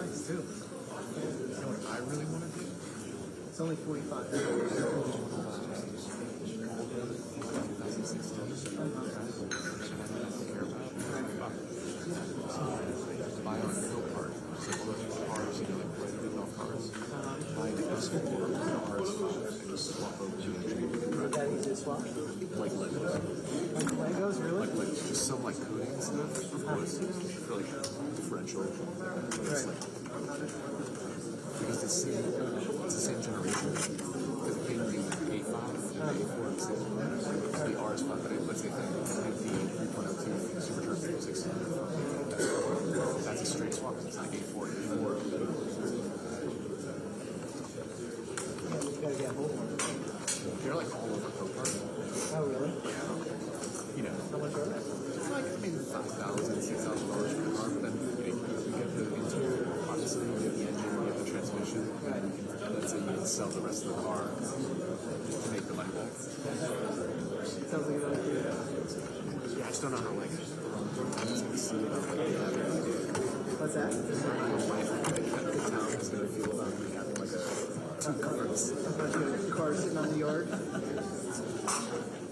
nice too. You know what I really want to do? It's only 45. Buy on a go-kart. So all those cars, you know, like golf cars. Buy the cars and just swap over to the tree. Is that easy to swap? Like Legos. Like Legos, really? Like just some like coding and stuff, of course. For like differential. It's like, because it's the same generation. Because it came to the A5 and the A4 and so the R is 5, but let's say like the 3.02 supercharged 6. That's a straight swap because it's like A4 and A4. Yeah, you gotta get a hold of one. They're like all over Copart. Oh, really? Yeah. You know. How much are they? Like maybe $5,000, $6,000 for the car, but then you get the interior, obviously you get the engine, you get the transmission, and then you can, let's say you can sell the rest of the car to make the money back. Sounds like you don't do that. Yeah, I just don't know how, like, I'm just going to see what they have. What's that? I don't know how the town is going to feel about me having like two cars. A bunch of cars sitting on the yard.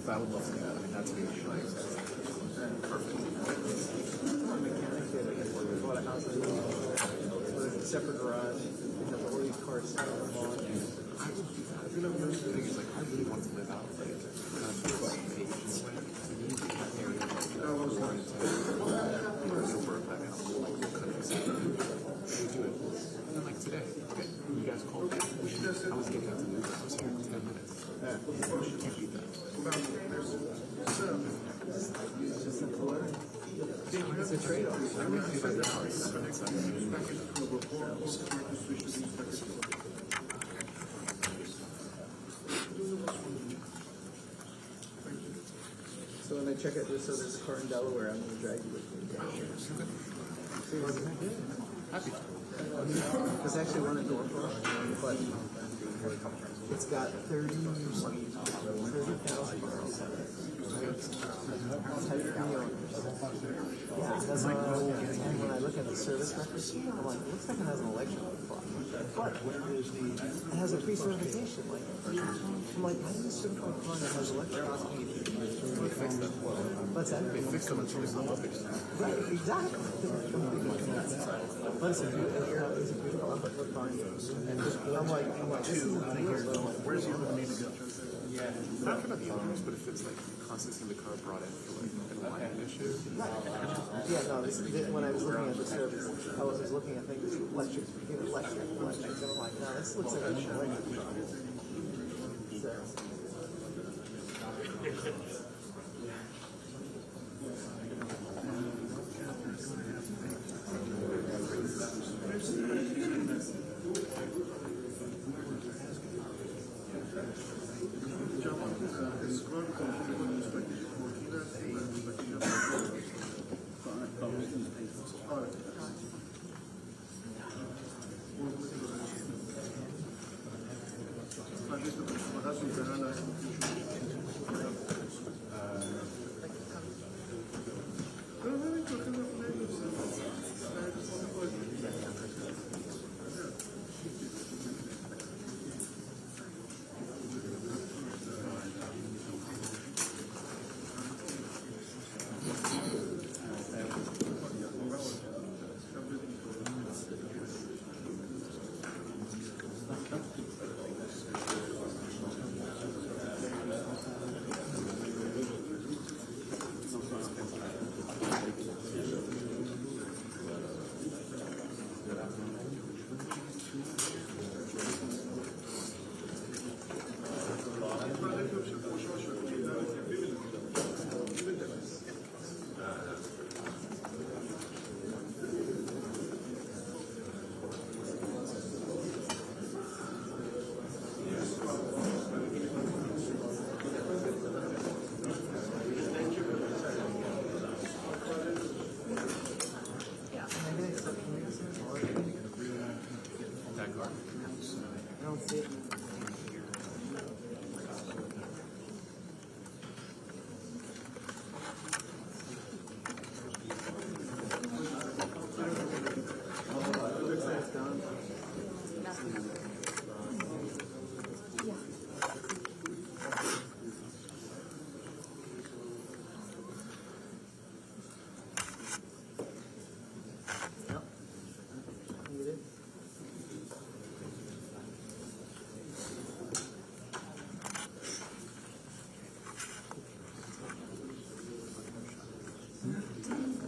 But I would love to do that. I mean, that's me, like, perfect. Mechanics, yeah, they bought a house with a separate garage. They have all these cars sitting on the lawn. I would do that. You know, the thing is, like, I really want to live out, like, kind of like Asian way. To me, that area, like, Warrington, Middleburg, that kind of cool countryside. We do it. And then, like, today, okay, you guys called me. I was getting out to New York. I was here in 10 minutes. You can't beat that. It's just simple learning. It's a trade-off. I really do like the cars. So when I check out this, so there's a car in Delaware, I'm going to drag you with me. Happy. There's actually one in Norfolk, but it's got 30,000 miles. Type owners. Yeah, it does. And when I look at the service records, I'm like, it looks like it has an electrical clock. But it has a pre-certification. Like, I'm like, why is this certified car that has electrical clock? What's that? They fixed them until it's not fixed. Right, exactly. But it's a beautiful car. I'm like, this is Where's your money to go? Yeah. Not about the owners, but if it's like constantly the car brought in for like an alignment issue. Yeah, no, when I was looking at the service, I was looking at things electric. And I'm like, no, this looks like an electric car.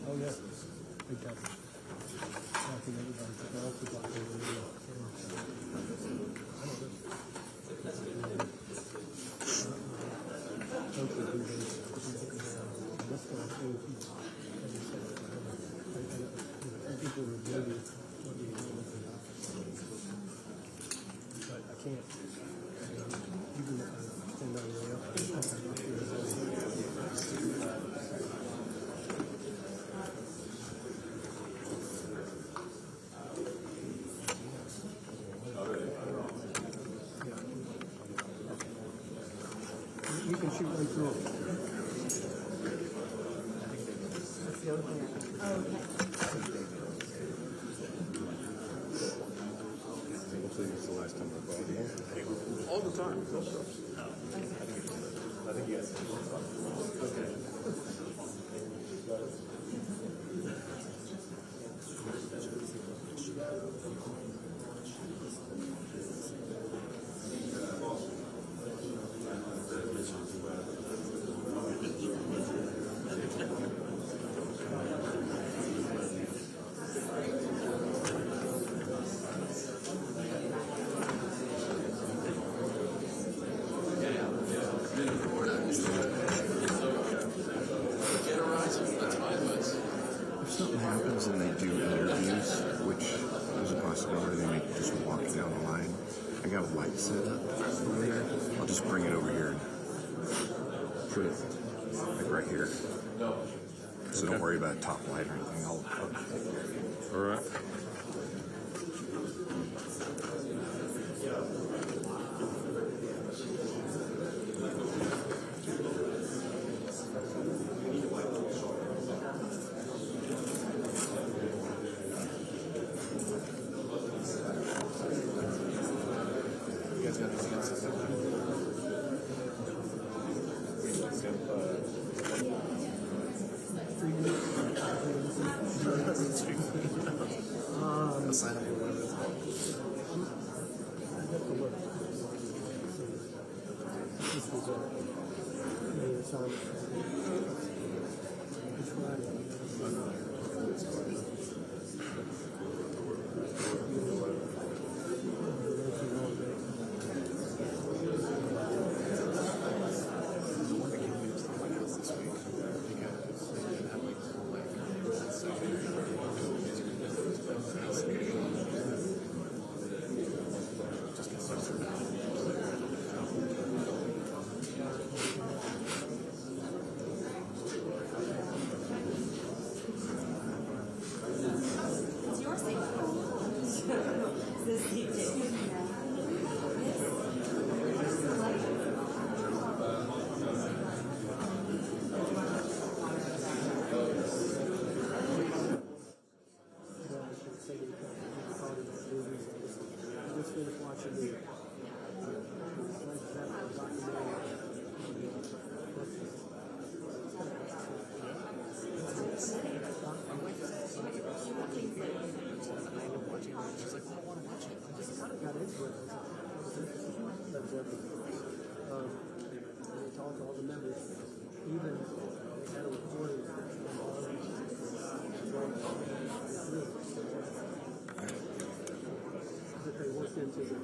Oh, yeah. Big time. I think everybody took off the block over there. People were really but I can't. Even if I stand on the way up, you can shoot right through it. That's the other thing. Oh, okay. It's the last time I bought it. All the time. I think yes. If something happens and they do interviews, which is a possibility, they may just walk down the line. I got a light set up over there. I'll just bring it over here and put it like right here. So don't worry about top light or anything. I'll All right. You guys got anything else to say? A sign up or whatever it's called. This was the time. The one that came to the White House this week because they had just get started. It's your seat. This seat too. Just finished watching the She's like, I don't want to watch it. I'm just got into it. That's they talked to all the members, even they had a recording of all of that they worked into the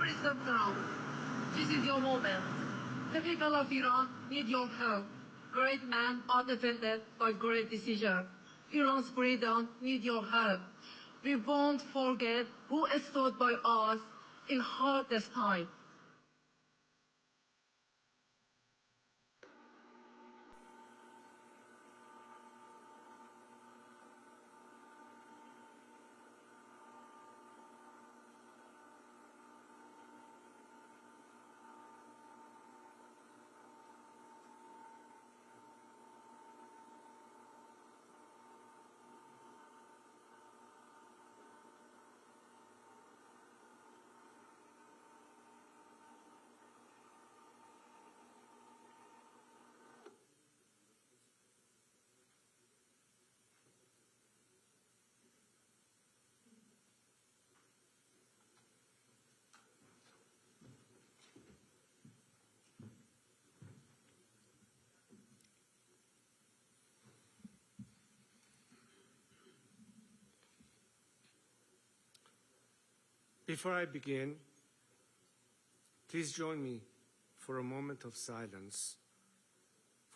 Wisdom now. This is your moment. The people of Iran need your help. Great men are defended by great decisions. Iran's freedom need your help. We won't forget who stood by us in hardest time. Before I begin, please join me for a moment of silence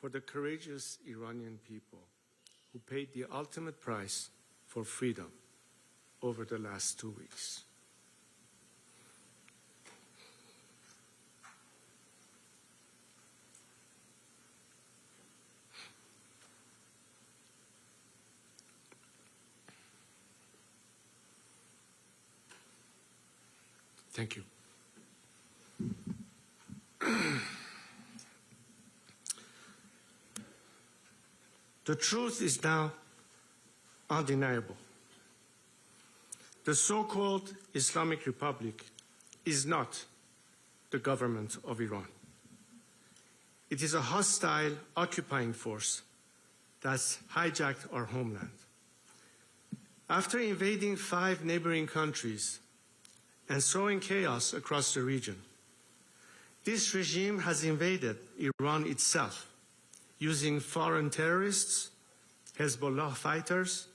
for the courageous Iranian people who paid the ultimate price for freedom over the last 2 weeks. Thank you. The truth is now undeniable. The so-called Islamic Republic is not the government of Iran. It is a hostile occupying force that's hijacked our homeland. After invading 5 neighboring countries and sowing chaos across the region, this regime has invaded Iran itself, using foreign terrorists, Hezbollah fighters,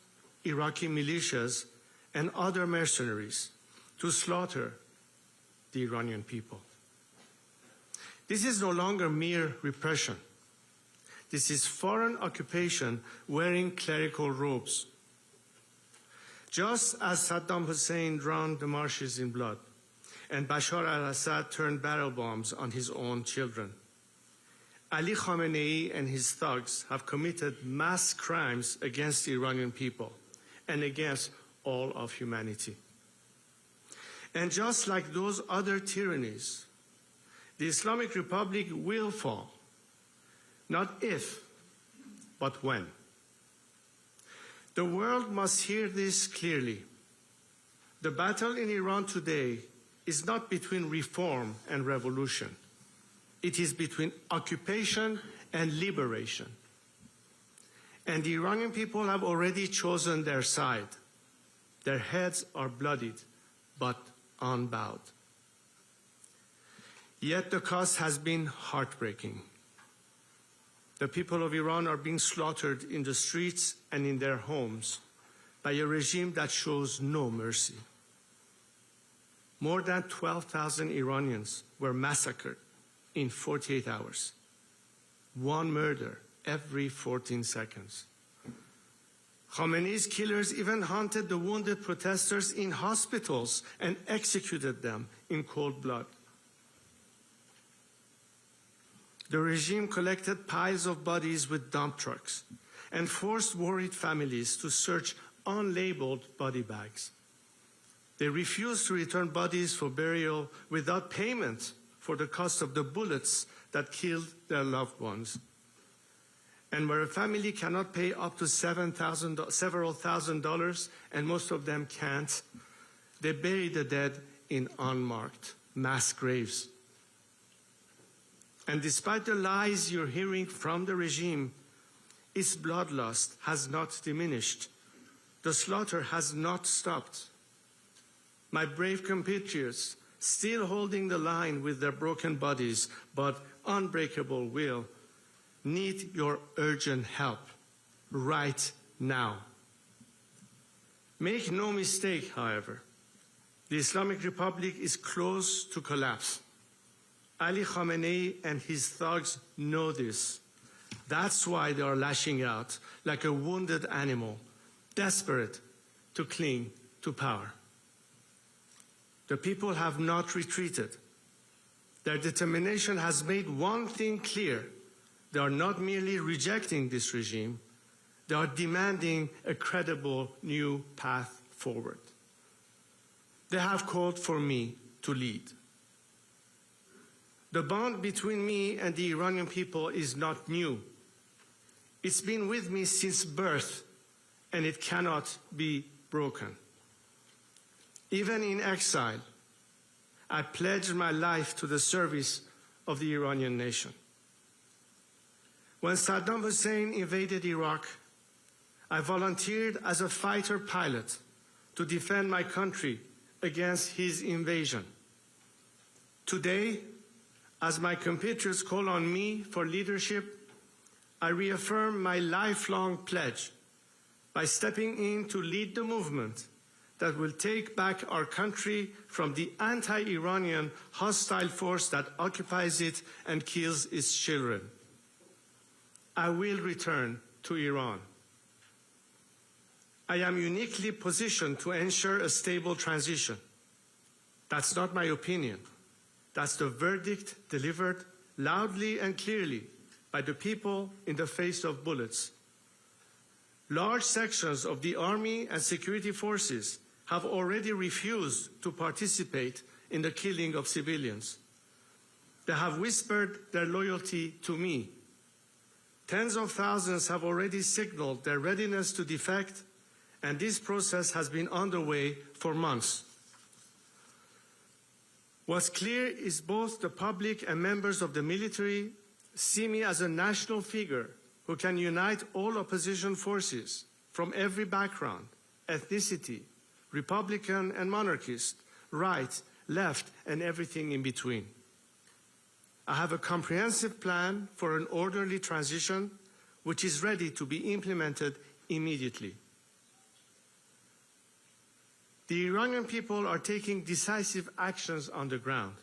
Iraqi militias, and other mercenaries to slaughter the Iranian people. This is no longer mere repression. This is foreign occupation wearing clerical robes. Just as Saddam Hussein drowned the marshes in blood, and Bashar al-Assad turned barrel bombs on his own children, Ali Khamenei and his thugs have committed mass crimes against the Iranian people and against all of humanity. And just like those other tyrannies, the Islamic Republic will fall, not if, but when. The world must hear this clearly. The battle in Iran today is not between reform and revolution. It is between occupation and liberation. And the Iranian people have already chosen their side. Their heads are bloodied, but unbowed. Yet the cost has been heartbreaking. The people of Iran are being slaughtered in the streets and in their homes by a regime that shows no mercy. More than 12,000 Iranians were massacred in 48 hours. One murder every 14 seconds. Khamenei's killers even hunted the wounded protesters in hospitals and executed them in cold blood. The regime collected piles of bodies with dump trucks and forced worried families to search unlabeled body bags. They refused to return bodies for burial without payment for the cost of the bullets that killed their loved ones. And where a family cannot pay up to several thousand dollars, and most of them can't, they bury the dead in unmarked mass graves. And despite the lies you're hearing from the regime, its bloodlust has not diminished. The slaughter has not stopped. My brave compatriots, still holding the line with their broken bodies but unbreakable will, need your urgent help right now. Make no mistake, however, the Islamic Republic is close to collapse. Ali Khamenei and his thugs know this. That's why they are lashing out like a wounded animal, desperate to cling to power. The people have not retreated. Their determination has made one thing clear. They are not merely rejecting this regime, they are demanding a credible new path forward. They have called for me to lead. The bond between me and the Iranian people is not new. It's been with me since birth, and it cannot be broken. Even in exile, I pledged my life to the service of the Iranian nation. When Saddam Hussein invaded Iraq, I volunteered as a fighter pilot to defend my country against his invasion. Today, as my compatriots call on me for leadership, I reaffirm my lifelong pledge by stepping in to lead the movement that will take back our country from the anti-Iranian hostile force that occupies it and kills its children. I will return to Iran. I am uniquely positioned to ensure a stable transition. That's not my opinion. That's the verdict delivered loudly and clearly by the people in the face of bullets. Large sections of the army and security forces have already refused to participate in the killing of civilians. They have whispered their loyalty to me. Tens of thousands have already signaled their readiness to defect, and this process has been underway for months. What's clear is both the public and members of the military see me as a national figure who can unite all opposition forces from every background, ethnicity, Republican and monarchist, right, left, and everything in between. I have a comprehensive plan for an orderly transition which is ready to be implemented immediately. The Iranian people are taking decisive actions on the ground.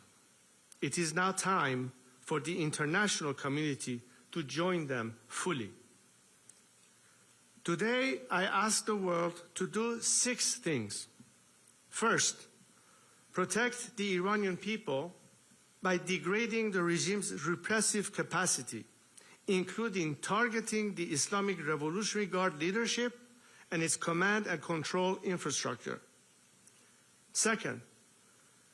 It is now time for the international community to join them fully. Today, I ask the world to do 6 things. First, protect the Iranian people by degrading the regime's repressive capacity, including targeting the Islamic Revolutionary Guard leadership and its command and control infrastructure. Second,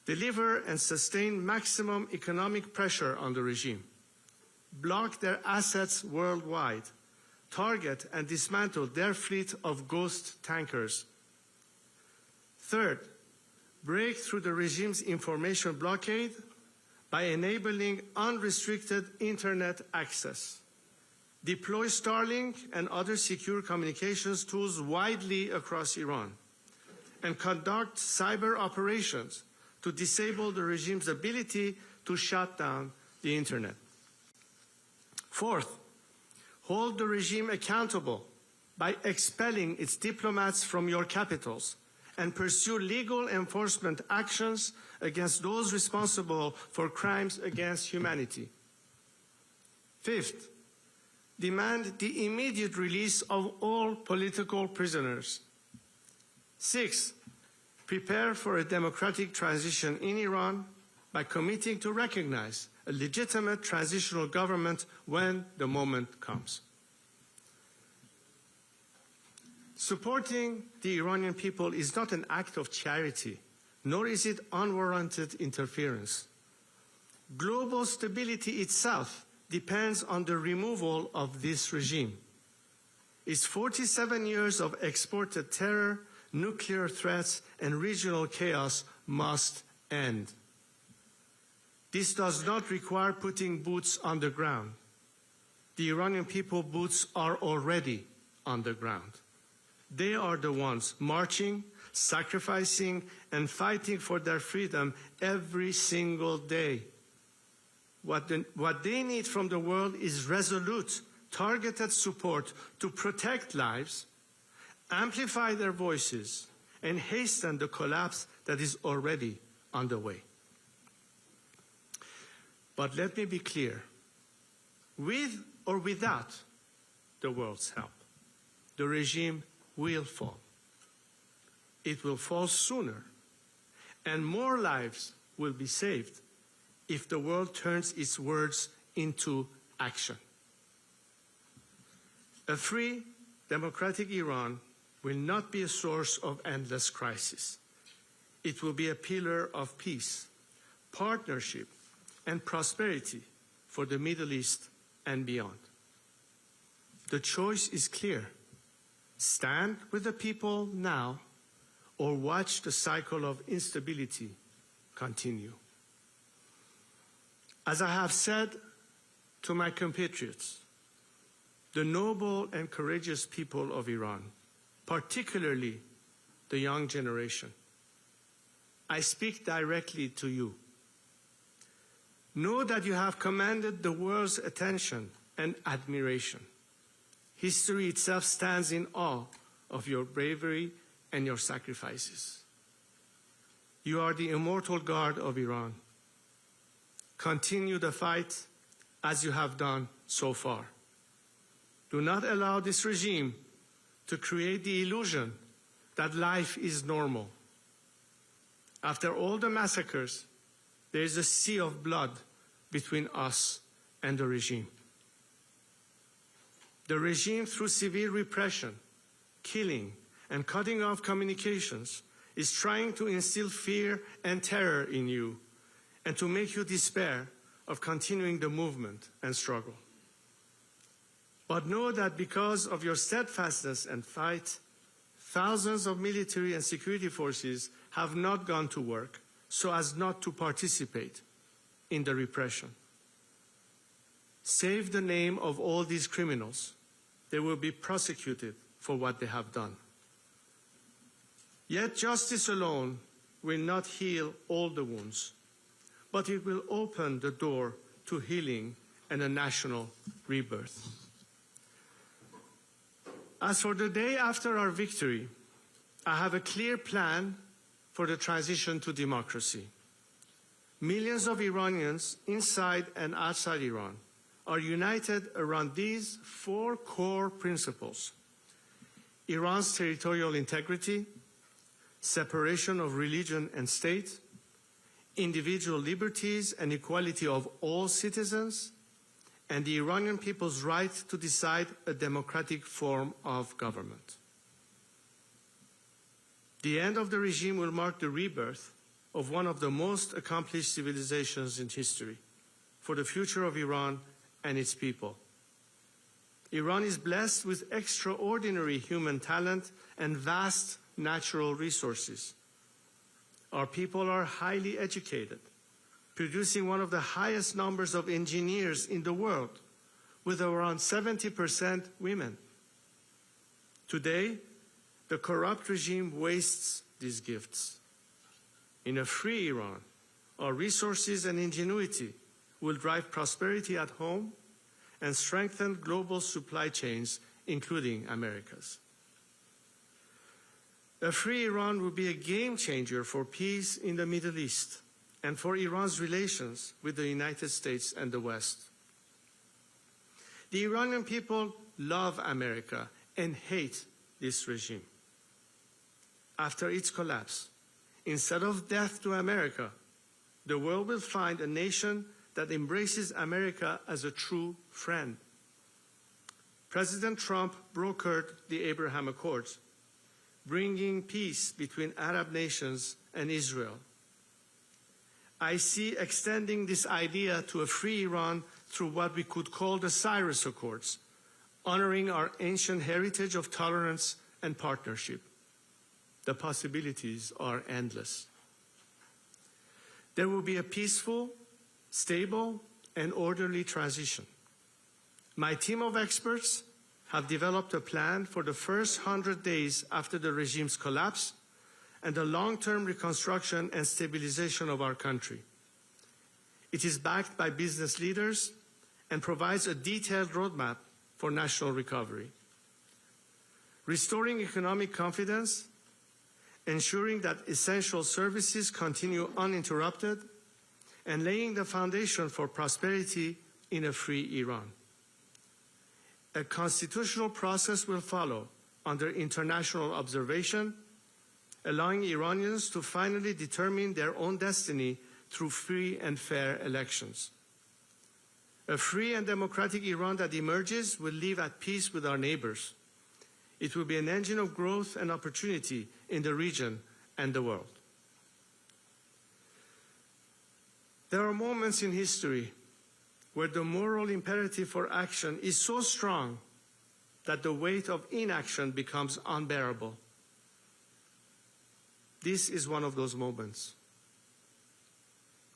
deliver and sustain maximum economic pressure on the regime, block their assets worldwide, target and dismantle their fleet of ghost tankers. Third, break through the regime's information blockade by enabling unrestricted internet access. Deploy Starlink and other secure communications tools widely across Iran, and conduct cyber operations to disable the regime's ability to shut down the internet. Fourth, hold the regime accountable by expelling its diplomats from your capitals and pursue legal enforcement actions against those responsible for crimes against humanity. Fifth, demand the immediate release of all political prisoners. Sixth, prepare for a democratic transition in Iran by committing to recognize a legitimate transitional government when the moment comes. Supporting the Iranian people is not an act of charity, nor is it unwarranted interference. Global stability itself depends on the removal of this regime. Its 47 years of exported terror, nuclear threats, and regional chaos must end. This does not require putting boots on the ground. The Iranian people's boots are already on the ground. They are the ones marching, sacrificing, and fighting for their freedom every single day. What they need from the world is resolute, targeted support to protect lives, amplify their voices, and hasten the collapse that is already underway. But let me be clear, with or without the world's help, the regime will fall. It will fall sooner, and more lives will be saved if the world turns its words into action. A free, democratic Iran will not be a source of endless crisis. It will be a pillar of peace, partnership, and prosperity for the Middle East and beyond. The choice is clear. Stand with the people now, or watch the cycle of instability continue. As I have said to my compatriots, the noble and courageous people of Iran, particularly the young generation, I speak directly to you. Know that you have commanded the world's attention and admiration. History itself stands in awe of your bravery and your sacrifices. You are the immortal guard of Iran. Continue the fight as you have done so far. Do not allow this regime to create the illusion that life is normal. After all the massacres, there is a sea of blood between us and the regime. The regime, through severe repression, killing, and cutting off communications, is trying to instill fear and terror in you and to make you despair of continuing the movement and struggle. But know that because of your steadfastness and fight, thousands of military and security forces have not gone to work so as not to participate in the repression. Save the name of all these criminals. They will be prosecuted for what they have done. Yet justice alone will not heal all the wounds, but it will open the door to healing and a national rebirth. As for the day after our victory, I have a clear plan for the transition to democracy. Millions of Iranians inside and outside Iran are united around these four core principles: Iran's territorial integrity, separation of religion and state, individual liberties and equality of all citizens, and the Iranian people's right to decide a democratic form of government. The end of the regime will mark the rebirth of one of the most accomplished civilizations in history for the future of Iran and its people. Iran is blessed with extraordinary human talent and vast natural resources. Our people are highly educated, producing one of the highest numbers of engineers in the world, with around 70% women. Today, the corrupt regime wastes these gifts. In a free Iran, our resources and ingenuity will drive prosperity at home and strengthen global supply chains, including America's. A free Iran will be a game changer for peace in the Middle East and for Iran's relations with the United States and the West. The Iranian people love America and hate this regime. After its collapse, instead of death to America, the world will find a nation that embraces America as a true friend. President Trump brokered the Abraham Accords, bringing peace between Arab nations and Israel. I see extending this idea to a free Iran through what we could call the Cyrus Accords, honoring our ancient heritage of tolerance and partnership. The possibilities are endless. There will be a peaceful, stable, and orderly transition. My team of experts have developed a plan for the first 100 days after the regime's collapse and the long-term reconstruction and stabilization of our country. It is backed by business leaders and provides a detailed roadmap for national recovery. Restoring economic confidence, ensuring that essential services continue uninterrupted, and laying the foundation for prosperity in a free Iran. A constitutional process will follow under international observation, allowing Iranians to finally determine their own destiny through free and fair elections. A free and democratic Iran that emerges will live at peace with our neighbors. It will be an engine of growth and opportunity in the region and the world. There are moments in history where the moral imperative for action is so strong that the weight of inaction becomes unbearable. This is one of those moments.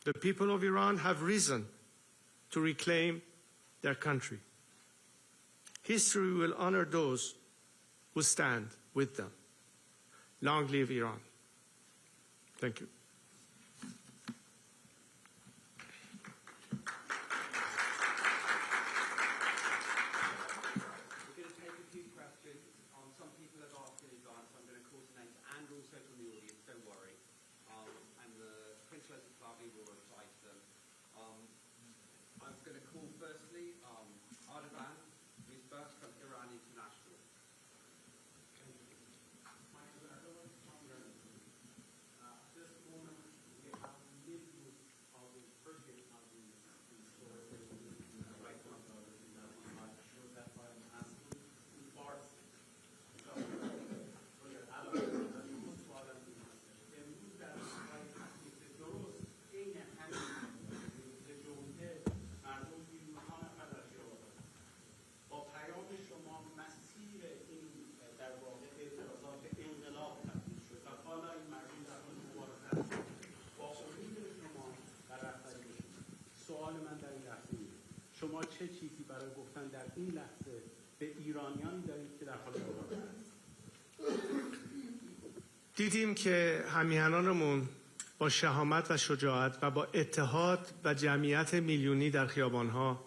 The people of Iran have risen to reclaim their country. History will honor those who stand with them. Long live Iran. Thank you. Rezا Pahlavi will reply to them. I'm going to call firstly Ardavan, who's first from Iran International. شما چه چیزی برای گفتن در این لحظه به ایرانیانی دارید که در حال مبارزه هستند؟ دیدیم که همیهنانمون با شهامت و شجاعت و با اتحاد و جمعیت میلیونی در خیابانها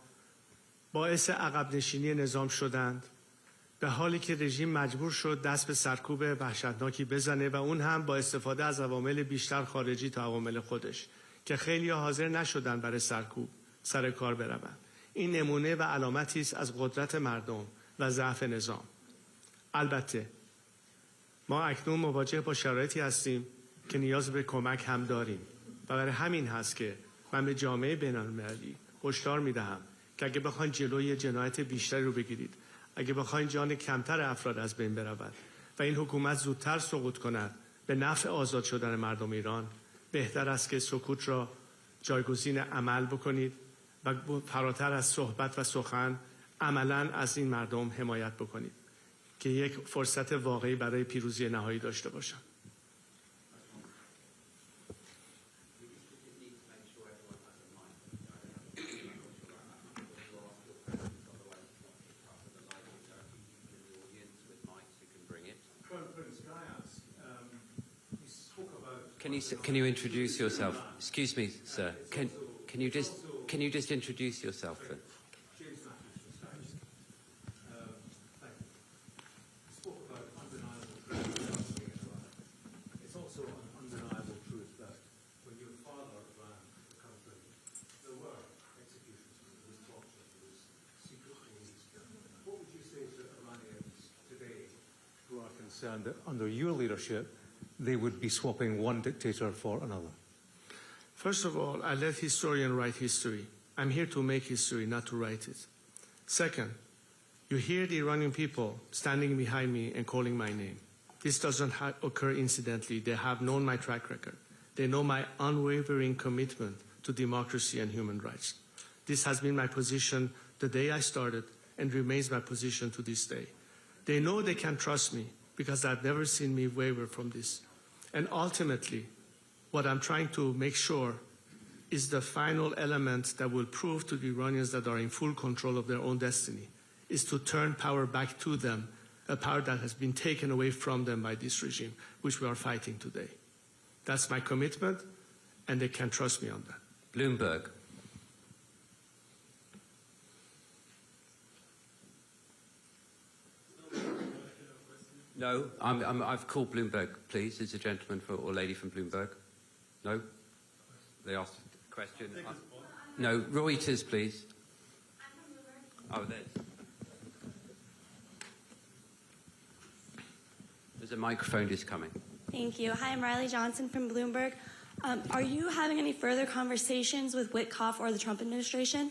باعث عقب نشینی نظام شدند به حالی که رژیم مجبور شد دست به سرکوب وحشتناکی بزنه و اون هم با استفاده از عوامل بیشتر خارجی تا عوامل خودش که خیلی حاضر نشدن برای سرکوب سر کار بروند. این نمونه و علامتی است از قدرت مردم و ضعف نظام. البته ما اکنون مواجه با شرایطی هستیم که نیاز به کمک هم داریم و برای همین هست که من به جامعه بین‌المللی هشدار میدهم که اگه بخواین جلوی جنایت بیشتری رو بگیرید، اگه بخواین جان کمتر افراد از بین برود و این حکومت زودتر سقوط کند به نفع آزاد شدن مردم ایران، بهتر است که سکوت را جایگزین عمل بکنید و فراتر از صحبت و سخن عملاً از این مردم حمایت بکنید که یک فرصت واقعی برای پیروزی نهایی داشته باشند. Can you introduce yourself? Excuse me, sir. Can you just introduce yourself then? It's also an undeniable truth that when your father ran the country, there were executions, there was torture, there was secret police. What would you say to Iranians today who are concerned that under your leadership they would be swapping one dictator for another? First of all, I let historians write history. I'm here to make history, not to write it. Second, you hear the Iranian people standing behind me and calling my name. This doesn't occur incidentally. They have known my track record. They know my unwavering commitment to democracy and human rights. This has been my position the day I started and remains my position to this day. They know they can trust me because they've never seen me waver from this. And ultimately, what I'm trying to make sure is the final element that will prove to the Iranians that are in full control of their own destiny, is to turn power back to them, a power that has been taken away from them by this regime, which we are fighting today. That's my commitment, and they can trust me on that. Bloomberg. No, I've called Bloomberg, please. Is a gentleman or lady from Bloomberg? No? They asked a question. No, Reuters, please. Oh, there's a microphone just coming. Thank you. Hi, I'm Riley Johnson from Bloomberg. Are you having any further conversations with Witkoff or the Trump administration?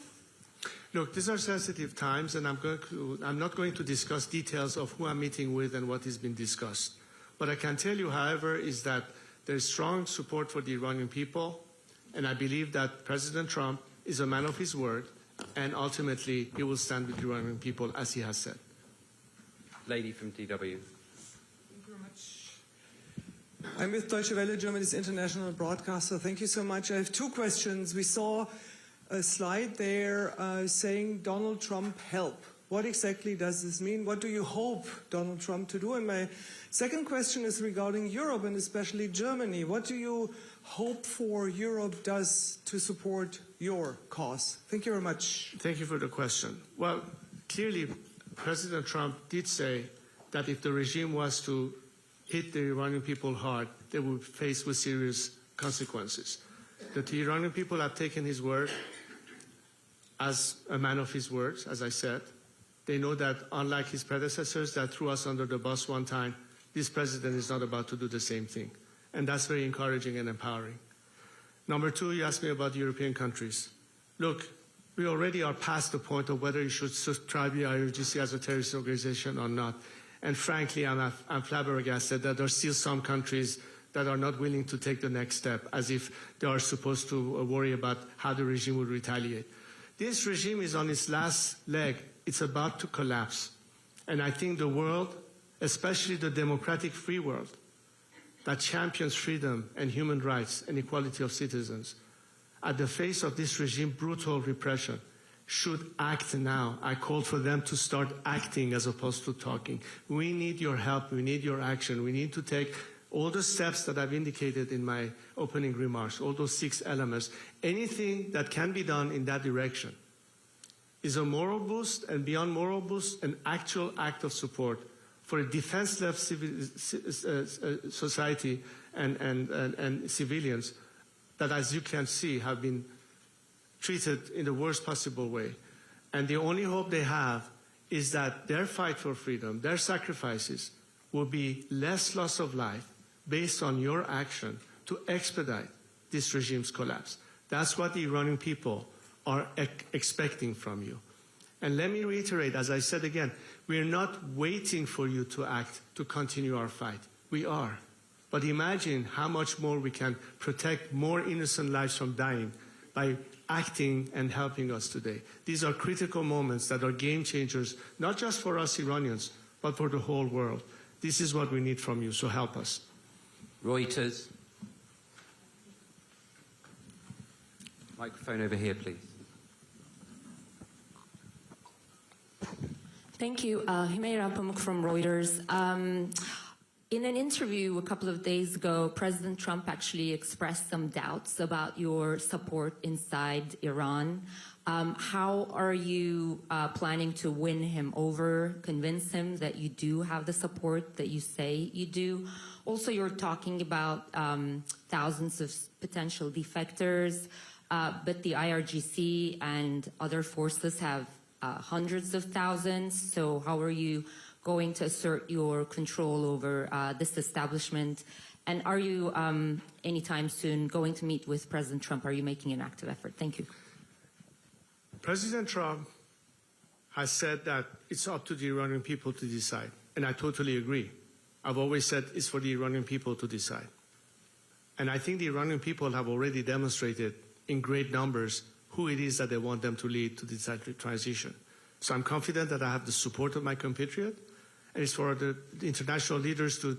Look, these are sensitive times, and I'm not going to discuss details of who I'm meeting with and what has been discussed. What I can tell you, however, is that there is strong support for the Iranian people, and I believe that President Trump is a man of his word, and ultimately he will stand with the Iranian people, as he has said. Lady from DW. Thank you very much. I'm with Deutsche Welle, Germany's international broadcaster. Thank you so much. I have two questions. We saw a slide there saying Donald Trump help. What exactly does this mean? What do you hope Donald Trump to do? And my second question is regarding Europe and especially Germany. What do you hope for Europe does to support your cause? Thank you very much. Thank you for the question. Well, clearly President Trump did say that if the regime was to hit the Iranian people hard, they would face with serious consequences. The Iranian people have taken his word as a man of his words, as I said. They know that unlike his predecessors that threw us under the bus one time, this president is not about to do the same thing. And that's very encouraging and empowering. Number two, you asked me about European countries. Look, we already are past the point of whether you should subscribe the IRGC as a terrorist organization or not. And frankly, I'm flabbergasted that there are still some countries that are not willing to take the next step, as if they are supposed to worry about how the regime will retaliate. This regime is on its last leg. It's about to collapse. And I think the world, especially the democratic free world, that champions freedom and human rights and equality of citizens, at the face of this regime brutal repression, should act now. I called for them to start acting as opposed to talking. We need your help. We need your action. We need to take all the steps that I've indicated in my opening remarks, all those 6 elements, anything that can be done in that direction is a moral boost, and beyond moral boost, an actual act of support for a defenseless society and civilians that, as you can see, have been treated in the worst possible way. And the only hope they have is that their fight for freedom, their sacrifices, will be less loss of life based on your action to expedite this regime's collapse. That's what the Iranian people are expecting from you. And let me reiterate, as I said again, we are not waiting for you to act to continue our fight. We are. But imagine how much more we can protect more innocent lives from dying by acting and helping us today. These are critical moments that are game changers, not just for us Iranians, but for the whole world. This is what we need from you, so help us. Reuters. Microphone over here, please. Thank you. Himeira Pamuk from Reuters. In an interview a couple of days ago, President Trump actually expressed some doubts about your support inside Iran. How are you planning to win him over, convince him that you do have the support that you say you do? Also, you're talking about thousands of potential defectors, but the IRGC and other forces have hundreds of thousands. So how are you going to assert your control over this establishment? And are you anytime soon going to meet with President Trump? Are you making an active effort? Thank you. President Trump has said that it's up to the Iranian people to decide, and I totally agree. I've always said it's for the Iranian people to decide. And I think the Iranian people have already demonstrated in great numbers who it is that they want them to lead to this transition. So I'm confident that I have the support of my compatriot, and it's for the international leaders to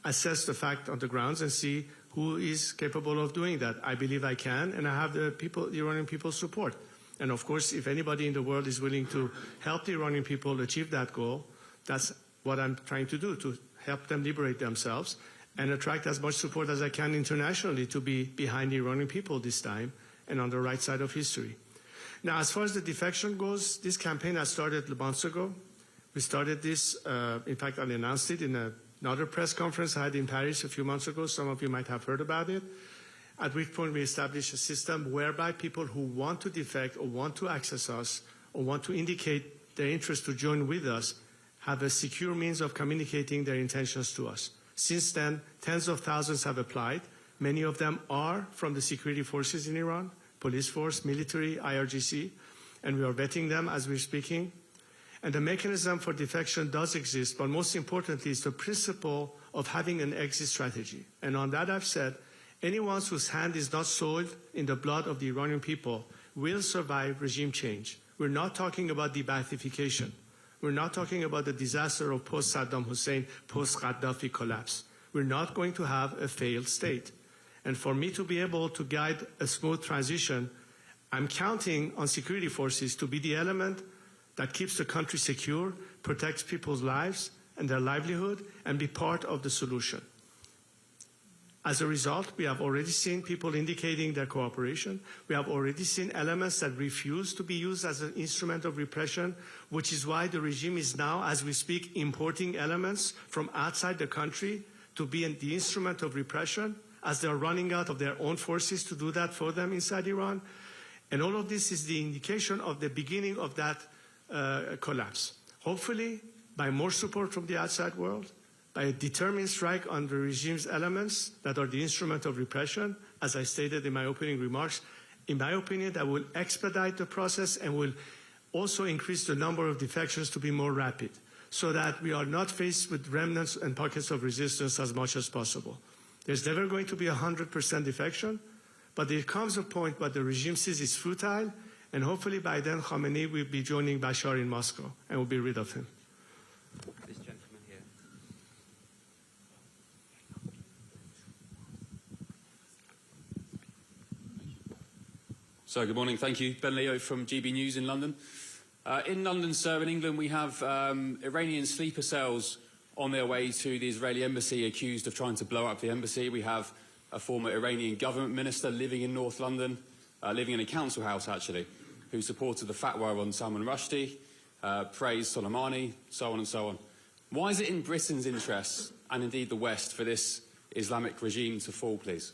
assess the fact on the grounds and see who is capable of doing that. I believe I can, and I have the Iranian people's support. And of course, if anybody in the world is willing to help the Iranian people achieve that goal, that's what I'm trying to do, to help them liberate themselves and attract as much support as I can internationally to be behind the Iranian people this time and on the right side of history. Now, as far as the defection goes, this campaign has started months ago. We started this, in fact, I announced it in another press conference I had in Paris a few months ago. Some of you might have heard about it, at which point we established a system whereby people who want to defect or want to access us or want to indicate their interest to join with us have a secure means of communicating their intentions to us. Since then, tens of thousands have applied. Many of them are from the security forces in Iran, police force, military, IRGC, and we are vetting them as we're speaking. And the mechanism for defection does exist, but most importantly is the principle of having an exit strategy. And on that I've said, anyone whose hand is not soiled in the blood of the Iranian people will survive regime change. We're not talking about de-Baathification. We're not talking about the disaster of post-Saddam Hussein, post-Gaddafi collapse. We're not going to have a failed state. And for me to be able to guide a smooth transition, I'm counting on security forces to be the element that keeps the country secure, protects people's lives and their livelihood, and be part of the solution. As a result, we have already seen people indicating their cooperation. We have already seen elements that refuse to be used as an instrument of repression, which is why the regime is now, as we speak, importing elements from outside the country to be the instrument of repression, as they're running out of their own forces to do that for them inside Iran. And all of this is the indication of the beginning of that collapse. Hopefully, by more support from the outside world, by a determined strike on the regime's elements that are the instrument of repression, as I stated in my opening remarks, in my opinion, that will expedite the process and will also increase the number of defections to be more rapid, so that we are not faced with remnants and pockets of resistance as much as possible. There's never going to be 100% defection, but there comes a point where the regime sees it's futile, and hopefully by then Khamenei will be joining Bashar in Moscow and will be rid of him. This gentleman here. So good morning, thank you. Ben Leo from GB News in London. In London, sir, in England, we have Iranian sleeper cells on their way to the Israeli embassy accused of trying to blow up the embassy. We have a former Iranian government minister living in North London, living in a council house, actually. who supported the fatwa on Salman Rushdie, praised Soleimani, so on and so on. Why is it in Britain's interests, and indeed the West, for this Islamic regime to fall, please?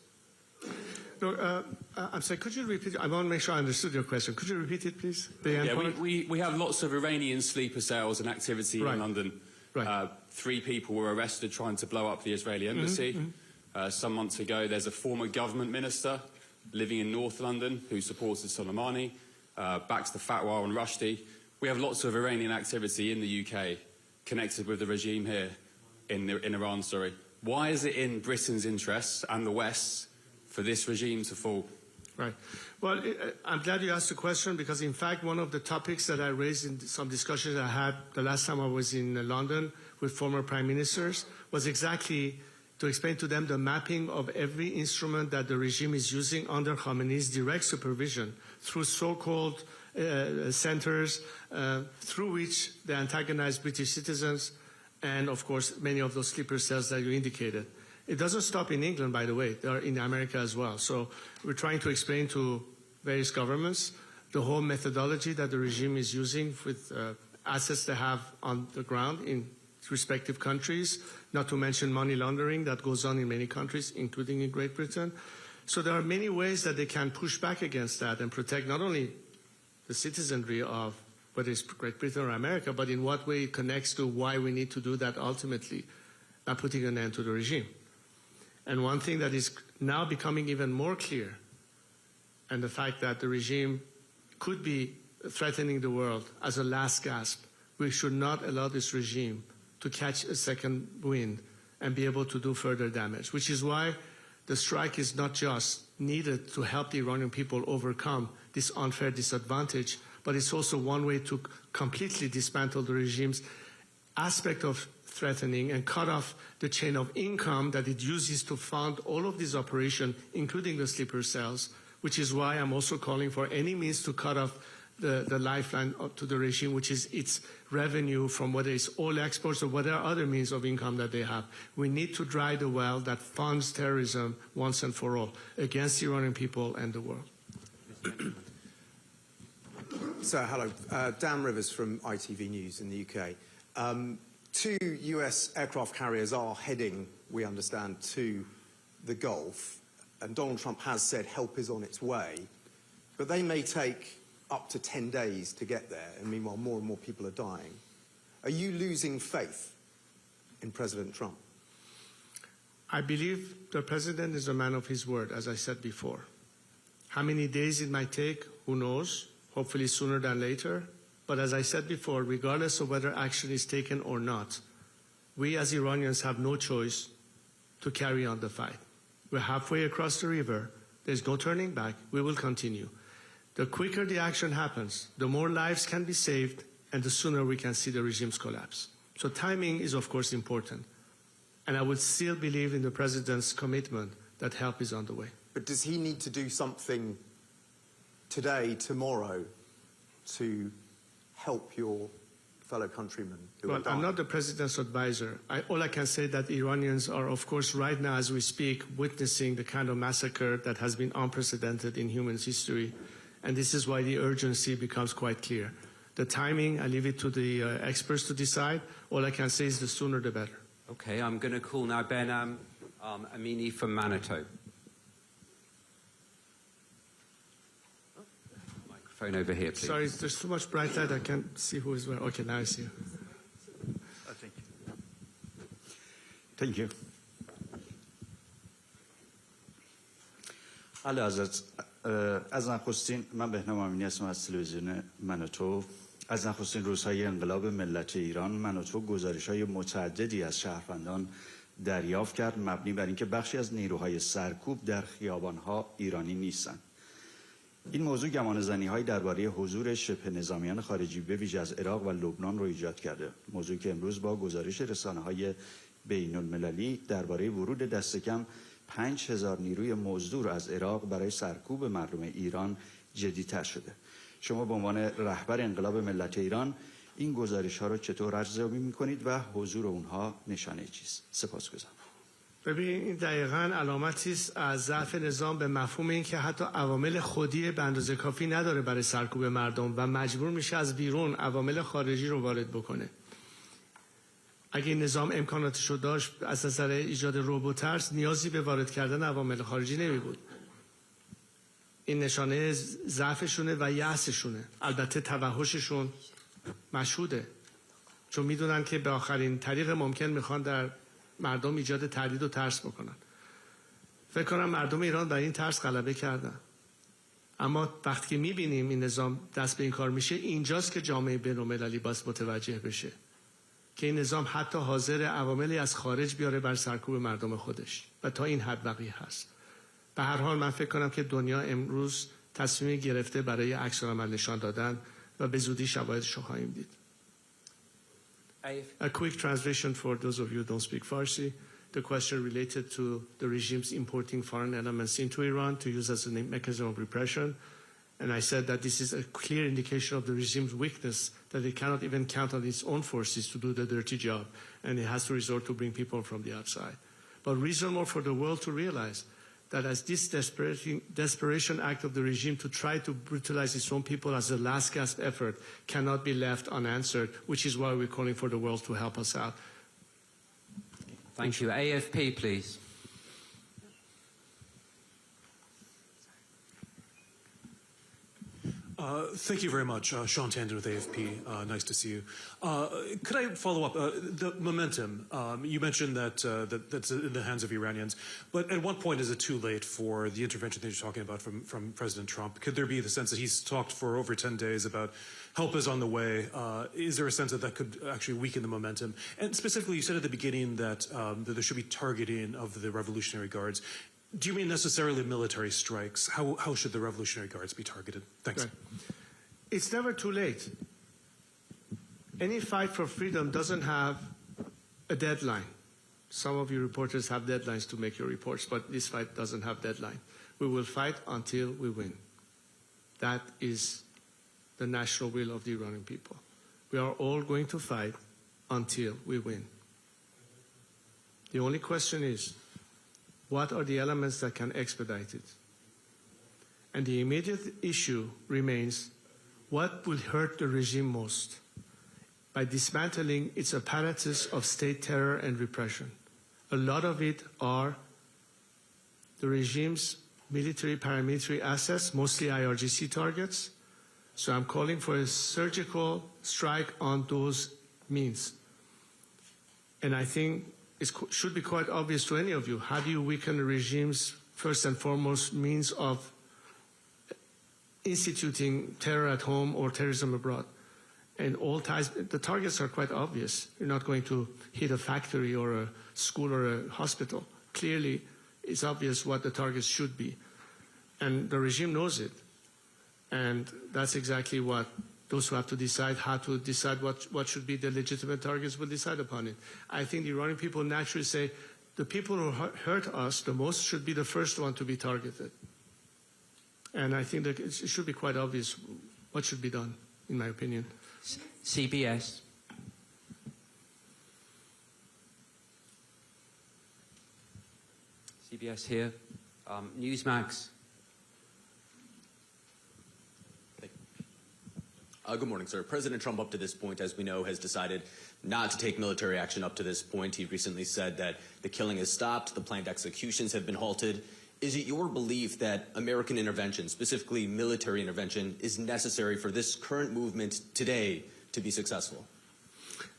No, I'm sorry, could you repeat it? I want to make sure I understood your question. Could you repeat it, please? We have lots of Iranian sleeper cells and activity in London. Right. 3 people were arrested trying to blow up the Israeli embassy. Some months ago, there's a former government minister living in North London who supported Soleimani, backs the fatwa on Rushdie. We have lots of Iranian activity in the UK connected with the regime here in Iran. Why is it in Britain's interests and the West's for this regime to fall? Right. Well, I'm glad you asked the question because, in fact, one of the topics that I raised in some discussions I had the last time I was in London with former prime ministers was exactly to explain to them the mapping of every instrument that the regime is using under Khamenei's direct supervision through so-called centers through which they antagonize British citizens and, of course, many of those sleeper cells that you indicated. It doesn't stop in England, by the way. They are in America as well. So we're trying to explain to various governments the whole methodology that the regime is using with assets they have on the ground in respective countries, not to mention money laundering that goes on in many countries, including in Great Britain. So there are many ways that they can push back against that and protect not only the citizenry of whether it's Great Britain or America, but in what way it connects to why we need to do that ultimately by putting an end to the regime. And one thing that is now becoming even more clear, and the fact that the regime could be threatening the world as a last gasp, we should not allow this regime to catch a second wind and be able to do further damage, which is why the strike is not just needed to help the Iranian people overcome this unfair disadvantage, but it's also one way to completely dismantle the regime's aspect of threatening and cut off the chain of income that it uses to fund all of these operations, including the sleeper cells, which is why I'm also calling for any means to cut off the lifeline to the regime, which is its revenue from whether it's oil exports or whatever other means of income that they have. We need to dry the well that funds terrorism once and for all against the Iranian people and the world. So, hello. Dan Rivers from ITV News in the UK. 2 US aircraft carriers are heading, we understand, to the Gulf, and Donald Trump has said help is on its way, but they may take up to 10 days to get there, and meanwhile more and more people are dying. Are you losing faith in President Trump? I believe the president is a man of his word, as I said before. How many days it might take, who knows? Hopefully sooner than later. But as I said before, regardless of whether action is taken or not, we as Iranians have no choice to carry on the fight. We're halfway across the river. There's no turning back. We will continue. The quicker the action happens, the more lives can be saved, and the sooner we can see the regime's collapse. So timing is, of course, important. And I would still believe in the president's commitment that help is on the way. But does he need to do something today, tomorrow, to help your fellow countrymen who are dying? I'm not the president's advisor. All I can say is that Iranians are, of course, right now as we speak, witnessing the kind of massacre that has been unprecedented in human history. And this is why the urgency becomes quite clear. The timing, I leave it to the experts to decide. All I can say is the sooner the better. Okay, I'm going to call now Ben Amini from Manitoba. Microphone over here, please. Sorry, there's too much bright light. I can't see who is where. Okay, now I see you. Thank you. Thank you. علی حضرت از نخستین من بهنام امینی هستم از تلویزیون منوتو. از نخستین روزهای انقلاب ملت ایران منوتو گزارش‌های متعددی از شهروندان دریافت کرد مبنی بر اینکه بخشی از نیروهای سرکوب در خیابان‌ها ایرانی نیستند. این موضوع گمانه‌زنی‌هایی درباره حضور شبه نظامیان خارجی به ویژه از عراق و لبنان رو ایجاد کرده. موضوعی که امروز با گزارش رسانه‌های بین‌المللی درباره ورود دست کم 5000 نیروی مزدور از عراق برای سرکوب مردم ایران جدی‌تر شده. شما به عنوان رهبر انقلاب ملت ایران این گزارش‌ها رو چطور ارزیابی می‌کنید و حضور اونها نشانه چیست؟ سپاسگزارم. ببین این دقیقاً علامتی است از ضعف نظام به مفهوم این که حتی عوامل خودی به اندازه کافی نداره برای سرکوب مردم و مجبور میشه از بیرون عوامل خارجی رو وارد بکنه. اگه این نظام امکاناتش رو داشت از نظر ایجاد رعب و ترس نیازی به وارد کردن عوامل خارجی نمی بود. این نشانه ضعفشونه و یأسشونه. البته توحششون مشهوده چون میدونن که به آخرین طریق ممکن میخوان در مردم ایجاد تردید و ترس بکنن. فکر کنم مردم ایران بر این ترس غلبه کردن. اما وقتی که میبینیم این نظام دست به این کار میشه اینجاست که جامعه بین‌المللی باید متوجه بشه که این نظام حتی حاضر عواملی از خارج بیاره بر سرکوب مردم خودش و تا این حد بقیه هست. به هر حال من فکر کنم که دنیا امروز تصمیم گرفته برای عکس‌العمل نشان دادن و به زودی شواهدش رو خواهیم دید. A quick translation for those of you who don't speak Farsi. The question related to the regimes importing foreign elements into Iran to use as a mechanism of repression. And I said that this is a clear indication of the regime's weakness, that it cannot even count on its own forces to do the dirty job, and it has to resort to bring people from the outside. But reasonable for the world to realize that as this desperation act of the regime to try to brutalize its own people as a last gasp effort cannot be left unanswered, which is why we're calling for the world to help us out. Thank you. AFP, please. Thank you very much. Sean Tandon with AFP. Nice to see you. Could I follow up? The momentum, you mentioned that that's in the hands of Iranians, but at what point is it too late for the intervention that you're talking about from President Trump? Could there be the sense that he's talked for over 10 days about help is on the way? Is there a sense that that could actually weaken the momentum? And specifically, you said at the beginning that there should be targeting of the Revolutionary Guards. Do you mean necessarily military strikes? How should the Revolutionary Guards be targeted? Thanks. Right. It's never too late. Any fight for freedom doesn't have a deadline. Some of you reporters have deadlines to make your reports, but this fight doesn't have deadline. We will fight until we win. That is the national will of the Iranian people. We are all going to fight until we win. The only question is, what are the elements that can expedite it? And the immediate issue remains, what will hurt the regime most? By dismantling its apparatus of state terror and repression. A lot of it are the regime's military, paramilitary assets, mostly IRGC targets. So I'm calling for a surgical strike on those means. And I think it should be quite obvious to any of you. How do you weaken the regime's first and foremost means of instituting terror at home or terrorism abroad? And all ties, the targets are quite obvious. You're not going to hit a factory or a school or a hospital. Clearly, it's obvious what the targets should be. And the regime knows it. And that's exactly what those who have to decide how to decide what should be the legitimate targets will decide upon it. I think the Iranian people naturally say the people who hurt us the most should be the first one to be targeted. And I think that it should be quite obvious what should be done, in my opinion. CBS. CBS here. Newsmax. Good morning, sir. President Trump, up to this point, as we know, has decided not to take military action up to this point. He recently said that the killing has stopped, the planned executions have been halted. Is it your belief that American intervention, specifically military intervention, is necessary for this current movement today to be successful?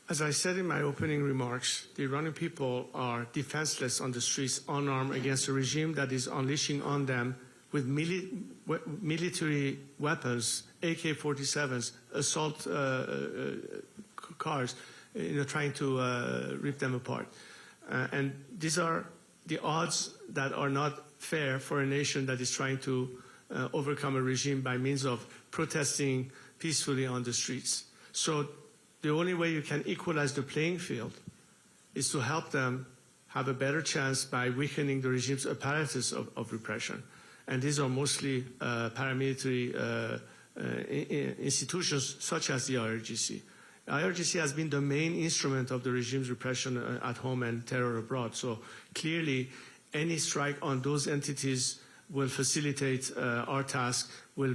As I said in my opening remarks, the Iranian people are defenseless on the streets, unarmed against a regime that is unleashing on them with military weapons, AK-47s, assault cars, trying to rip them apart. And these are the odds that are not fair for a nation that is trying to overcome a regime by means of protesting peacefully on the streets. So the only way you can equalize the playing field is to help them have a better chance by weakening the regime's apparatus of repression. And these are mostly paramilitary institutions such as the IRGC. IRGC has been the main instrument of the regime's repression at home and terror abroad. So clearly, any strike on those entities will facilitate our task, will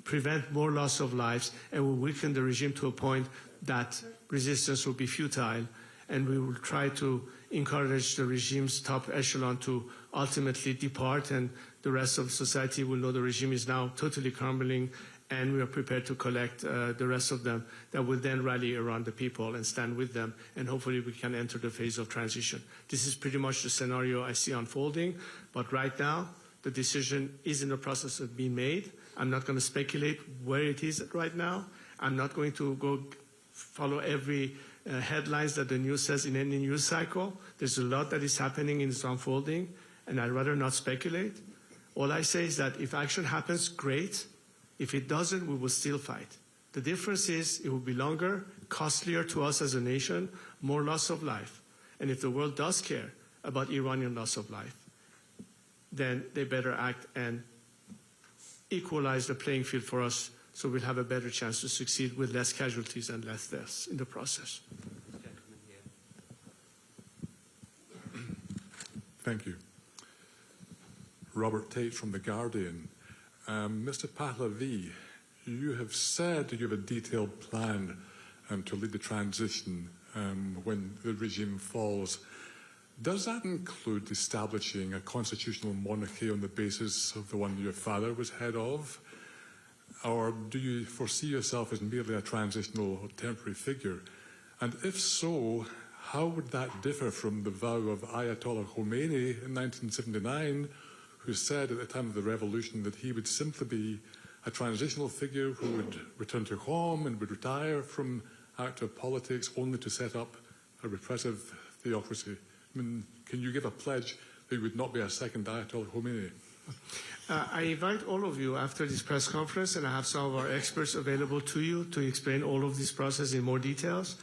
prevent more loss of lives, and will weaken the regime to a point that resistance will be futile, and we will try to encourage the regime's top echelon to ultimately depart, and the rest of society will know the regime is now totally crumbling, and we are prepared to collect the rest of them that will then rally around the people and stand with them, and hopefully we can enter the phase of transition. This is pretty much the scenario I see unfolding, but right now the decision is in the process of being made. I'm not going to speculate where it is right now. I'm not going to go follow every headlines that the news says in any news cycle. There's a lot that is happening and it's unfolding, and I'd rather not speculate. All I say is that if action happens, great. If it doesn't, we will still fight. The difference is it will be longer, costlier to us as a nation, more loss of life. And if the world does care about Iranian loss of life, then they better act and equalize the playing field for us so we'll have a better chance to succeed with less casualties and less deaths in the process. Thank you. Robert Tate from The Guardian. Mr. Pahlevi, you have said you have a detailed plan to lead the transition when the regime falls. Does that include establishing a constitutional monarchy on the basis of the one your father was head of? Or do you foresee yourself as merely a transitional or temporary figure? And if so, how would that differ from the vow of Ayatollah Khomeini in 1979, who said at the time of the revolution that he would simply be a transitional figure who would return to home and would retire from active politics only to set up a repressive theocracy? I mean, can you give a pledge that you would not be a second Ayatollah Khomeini? I invite all of you after this press conference, and I have some of our experts available to you to explain all of this process in more details.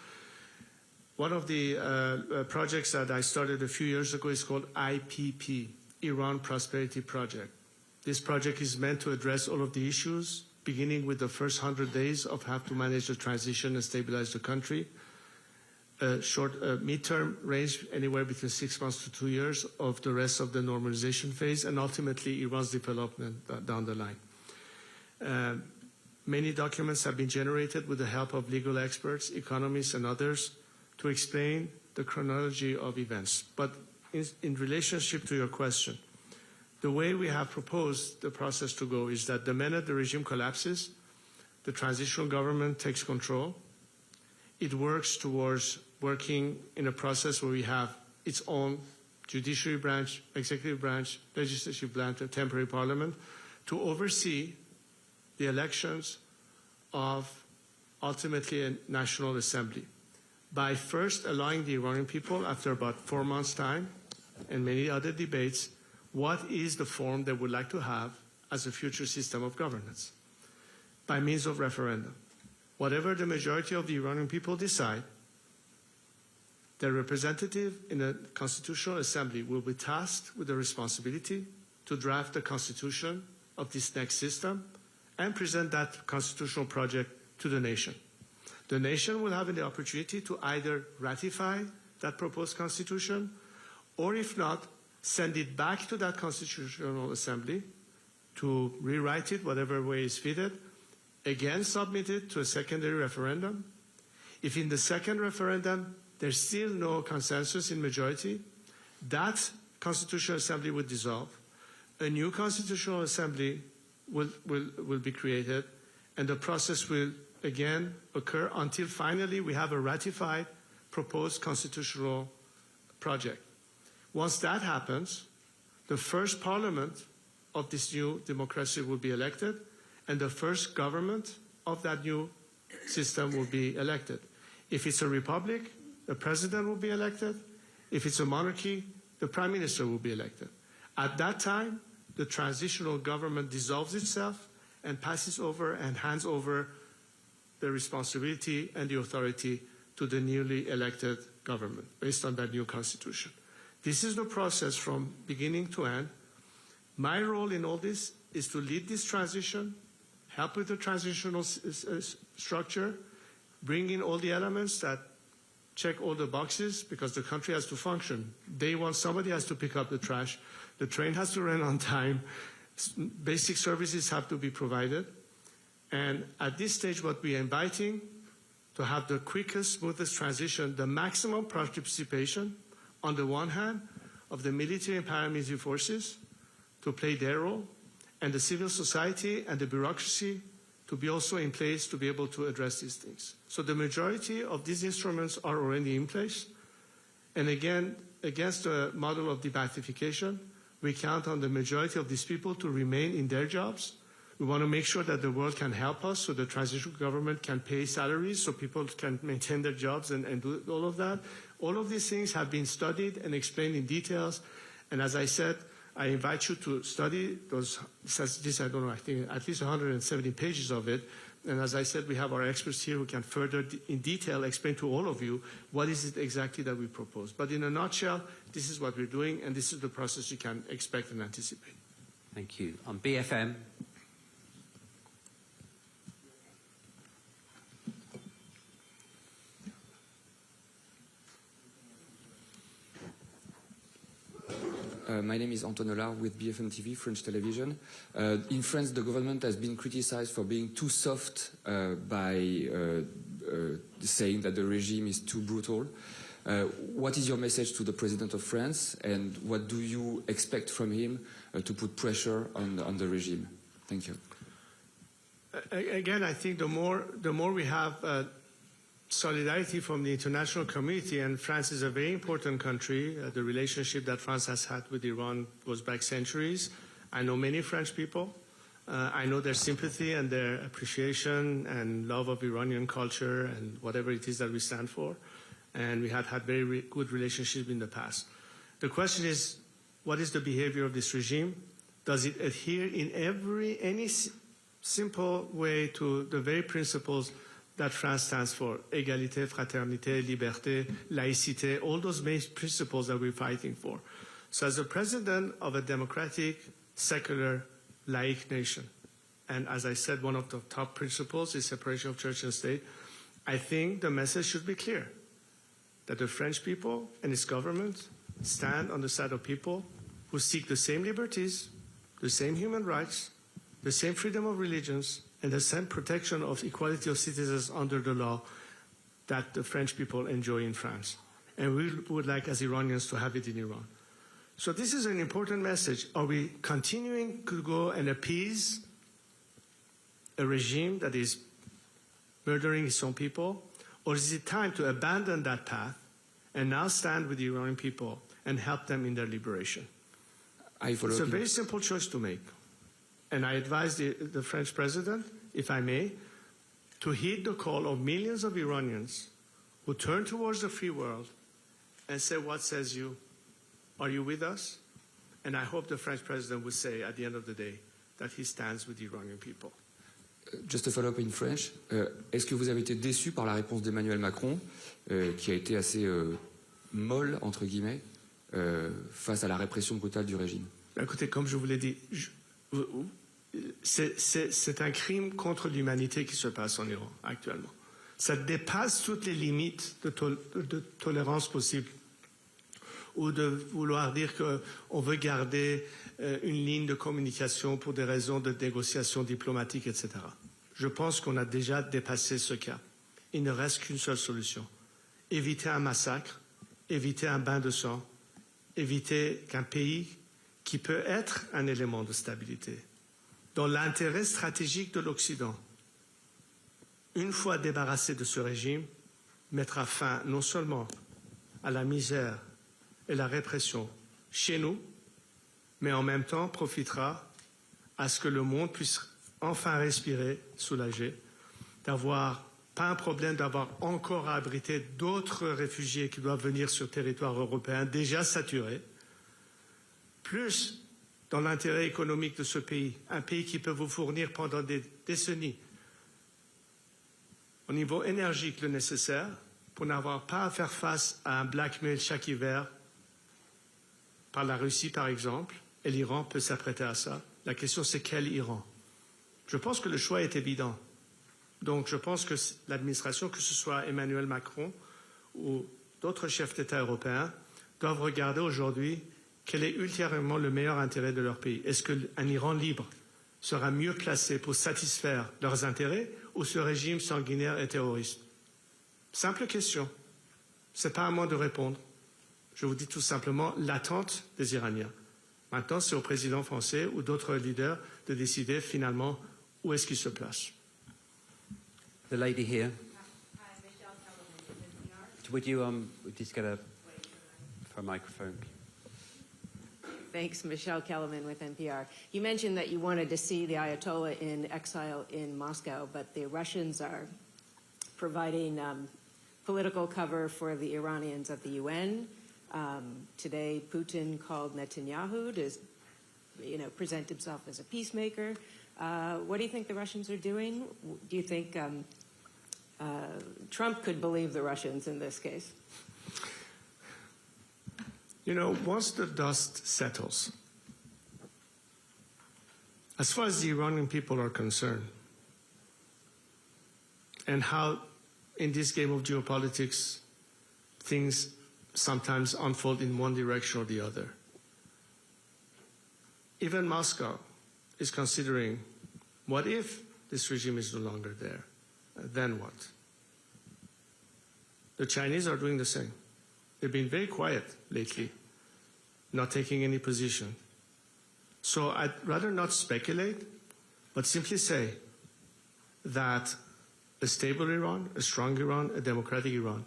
One of the projects that I started a few years ago is called IPP, Iran Prosperity Project. This project is meant to address all of the issues, beginning with the first 100 days of how to manage the transition and stabilize the country. Short midterm range, anywhere between 6 months to 2 years of the rest of the normalization phase, and ultimately Iran's development down the line. Many documents have been generated with the help of legal experts, economists, and others to explain the chronology of events. But in relationship to your question, the way we have proposed the process to go is that the minute the regime collapses, the transitional government takes control. It works towards working in a process where we have its own judiciary branch, executive branch, legislative branch, and temporary parliament to oversee the elections of ultimately a national assembly. By first allowing the Iranian people, after about 4 months' time and many other debates, what is the form they would like to have as a future system of governance by means of referendum. Whatever the majority of the Iranian people decide, their representative in the Constitutional Assembly will be tasked with the responsibility to draft the constitution of this next system and present that constitutional project to the nation. The nation will have the opportunity to either ratify that proposed constitution, or if not, send it back to that Constitutional Assembly to rewrite it whatever way is fitted, again submit it to a secondary referendum. If in the second referendum there's still no consensus in majority, that Constitutional Assembly would dissolve. A new Constitutional Assembly will be created, and the process will again occur until finally we have a ratified proposed constitutional project. Once that happens, the first parliament of this new democracy will be elected, and the first government of that new system will be elected. If it's a republic, the president will be elected. If it's a monarchy, the prime minister will be elected. At that time, the transitional government dissolves itself and passes over and hands over the responsibility and the authority to the newly elected government based on that new constitution. This is the process from beginning to end. My role in all this is to lead this transition, help with the transitional structure, bring in all the elements that check all the boxes, because the country has to function. Day one, somebody has to pick up the trash. The train has to run on time. Basic services have to be provided. And at this stage, what we are inviting to have the quickest, smoothest transition, the maximum participation, on the one hand, of the military and paramilitary forces to play their role, and the civil society and the bureaucracy to be also in place to be able to address these things. So the majority of these instruments are already in place. And again, against the model of debathification, we count on the majority of these people to remain in their jobs. We want to make sure that the world can help us, so the transitional government can pay salaries, so people can maintain their jobs and do all of that. All of these things have been studied and explained in details. And as I said, I invite you to study those, I don't know, I think at least 170 pages of it. And as I said, we have our experts here who can further in detail explain to all of you what is it exactly that we propose. But in a nutshell, this is what we're doing, and this is the process you can expect and anticipate. Thank you. On BFM. My name is Anton Ollard with BFM TV, French television. In France, the government has been criticized for being too soft by saying that the regime is too brutal. What is your message to the President of France, and what do you expect from him to put pressure on the regime? Thank you. Again, I think the more we have solidarity from the international community, and France is a very important country. The relationship that France has had with Iran goes back centuries. I know many French people. I know their sympathy and their appreciation and love of Iranian culture and whatever it is that we stand for. And we have had very good relationship in the past. The question is, what is the behavior of this regime? Does it adhere in any simple way to the very principles that France stands for: égalité, fraternité, liberté, laïcité, all those main principles that we're fighting for? So as the president of a democratic, secular, laïc nation, and as I said, one of the top principles is separation of church and state, I think the message should be clear, that the French people and its government stand on the side of people who seek the same liberties, the same human rights, the same freedom of religions, and the same protection of equality of citizens under the law that the French people enjoy in France. And we would like, as Iranians, to have it in Iran. So this is an important message. Are we continuing to go and appease a regime that is murdering its own people? Or is it time to abandon that path and now stand with the Iranian people and help them in their liberation? It's a very simple choice to make. And I advise the French president, if I may, to heed the call of millions of Iranians who turn towards the free world and say, what says you? Are you with us? And I hope the French president will say at the end of the day that he stands with the Iranian people. Just a follow-up in French. Est-ce que vous avez été déçu par la réponse d'Emmanuel Macron, qui a été assez molle, entre guillemets, face à la répression brutale du régime? Écoutez, comme je vous l'ai dit, c'est un crime contre l'humanité qui se passe en Iran actuellement. Ça dépasse toutes les limites de tolérance possible, ou de vouloir dire qu'on veut garder une ligne de communication pour des raisons de négociation diplomatique, etc. Je pense qu'on a déjà dépassé ce cas. Il ne reste qu'une seule solution. Éviter un massacre, éviter un bain de sang, éviter qu'un pays qui peut être un élément de stabilité, dans l'intérêt stratégique de l'Occident, une fois débarrassé de ce régime, mettra fin non seulement à la misère et la répression chez nous, mais en même temps profitera à ce que le monde puisse enfin respirer, soulagé, d'avoir pas un problème d'avoir encore à abriter d'autres réfugiés qui doivent venir sur le territoire européen déjà saturé, plus dans l'intérêt économique de ce pays, un pays qui peut vous fournir pendant des décennies au niveau énergique le nécessaire pour n'avoir pas à faire face à un blackmail chaque hiver par la Russie, par exemple, et l'Iran peut s'apprêter à ça. La question, c'est quel Iran? Je pense que le choix est évident. Donc je pense que l'administration, que ce soit Emmanuel Macron ou d'autres chefs d'État européens, doivent regarder aujourd'hui quel est ultérieurement le meilleur intérêt de leur pays. Est-ce qu'un Iran libre sera mieux placé pour satisfaire leurs intérêts ou ce régime sanguinaire et terroriste? Simple question. Ce n'est pas à moi de répondre. Je vous dis tout simplement l'attente des Iraniens. Maintenant, c'est au président français ou d'autres leaders de décider finalement où est-ce qu'ils se placent. The lady here. Would you just get a microphone? Thanks, Michelle Kellerman with NPR. You mentioned that you wanted to see the Ayatollah in exile in Moscow, but the Russians are providing political cover for the Iranians at the UN. Today, Putin called Netanyahu to, present himself as a peacemaker. What do you think the Russians are doing? Do you think Trump could believe the Russians in this case? Once the dust settles, as far as the Iranian people are concerned, and how in this game of geopolitics things sometimes unfold in one direction or the other, even Moscow is considering, what if this regime is no longer there? Then what? The Chinese are doing the same. They've been very quiet lately, not taking any position. So I'd rather not speculate, but simply say that a stable Iran, a strong Iran, a democratic Iran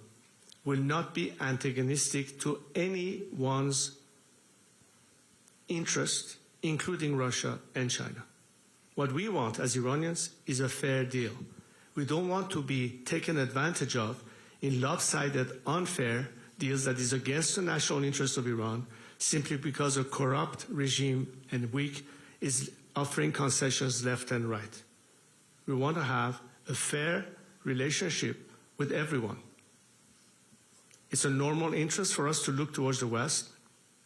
will not be antagonistic to anyone's interest, including Russia and China. What we want as Iranians is a fair deal. We don't want to be taken advantage of in lopsided, unfair deals that is against the national interest of Iran simply because a corrupt regime and weak is offering concessions left and right. We want to have a fair relationship with everyone. It's a normal interest for us to look towards the West,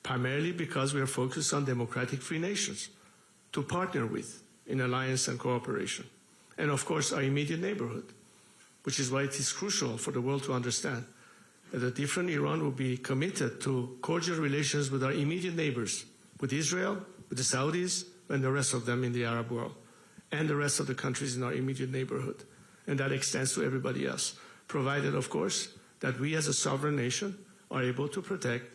primarily because we are focused on democratic free nations to partner with in alliance and cooperation. And of course, our immediate neighborhood, which is why it is crucial for the world to understand that a different Iran will be committed to cordial relations with our immediate neighbors, with Israel, with the Saudis, and the rest of them in the Arab world, and the rest of the countries in our immediate neighborhood. And that extends to everybody else, provided, of course, that we as a sovereign nation are able to protect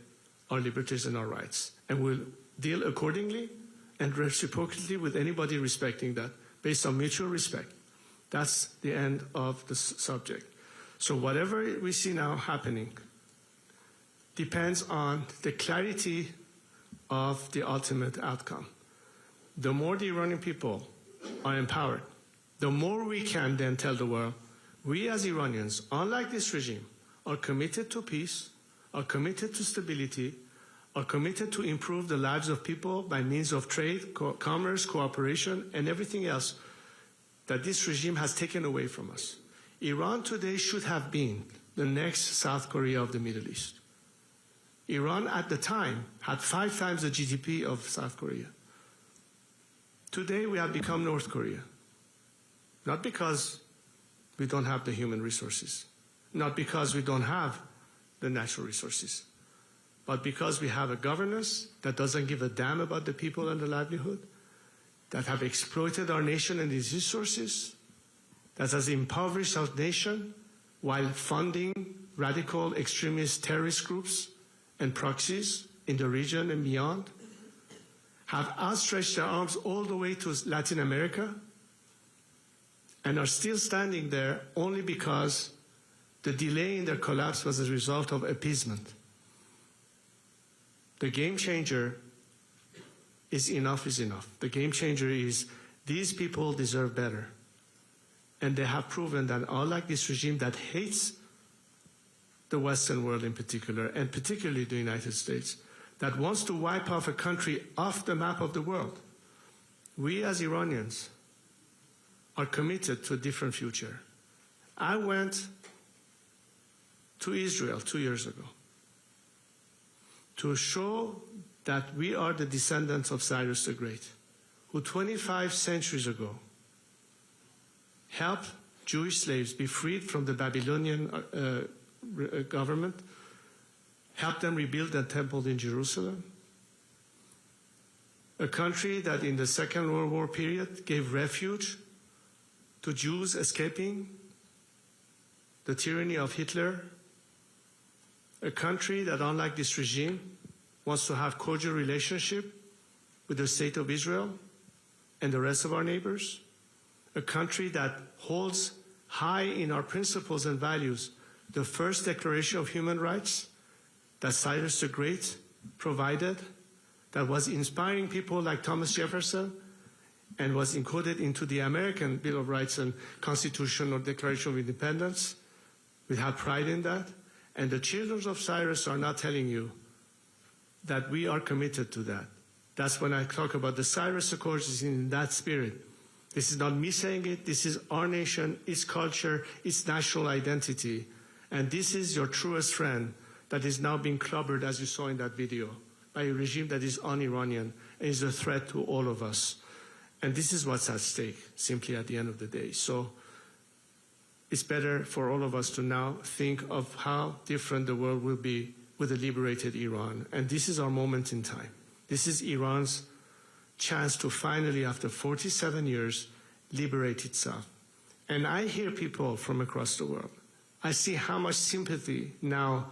our liberties and our rights. And we'll deal accordingly and reciprocally with anybody respecting that, based on mutual respect. That's the end of the subject. So whatever we see now happening depends on the clarity of the ultimate outcome. The more the Iranian people are empowered, the more we can then tell the world, we as Iranians, unlike this regime, are committed to peace, are committed to stability, are committed to improve the lives of people by means of trade, commerce, cooperation, and everything else that this regime has taken away from us. Iran today should have been the next South Korea of the Middle East. Iran at the time had 5 times the GDP of South Korea. Today we have become North Korea. Not because we don't have the human resources, not because we don't have the natural resources, but because we have a governance that doesn't give a damn about the people and the livelihood, that have exploited our nation and its resources, that has impoverished our nation while funding radical extremist terrorist groups and proxies in the region and beyond, have outstretched their arms all the way to Latin America, and are still standing there only because the delay in their collapse was a result of appeasement. The game changer is enough is enough. The game changer is these people deserve better. And they have proven that unlike this regime that hates the Western world in particular, and particularly the United States, that wants to wipe off a country off the map of the world, we as Iranians are committed to a different future. I went to Israel 2 years ago to show that we are the descendants of Cyrus the Great, who 25 centuries ago helped Jewish slaves be freed from the Babylonian government, help them rebuild the temple in Jerusalem. A country that in the Second World War period gave refuge to Jews escaping the tyranny of Hitler. A country that, unlike this regime, wants to have cordial relationship with the state of Israel and the rest of our neighbors. A country that holds high in our principles and values the first Declaration of Human Rights that Cyrus the Great provided, that was inspiring people like Thomas Jefferson and was encoded into the American Bill of Rights and Constitution or Declaration of Independence. We have pride in that. And the children of Cyrus are not telling you that we are committed to that. That's when I talk about the Cyrus Accords is in that spirit. This is not me saying it. This is our nation, its culture, its national identity. And this is your truest friend that is now being clobbered, as you saw in that video, by a regime that is un-Iranian and is a threat to all of us. And this is what's at stake, simply at the end of the day. So it's better for all of us to now think of how different the world will be with a liberated Iran. And this is our moment in time. This is Iran's chance to finally, after 47 years, liberate itself. And I hear people from across the world. I see how much sympathy now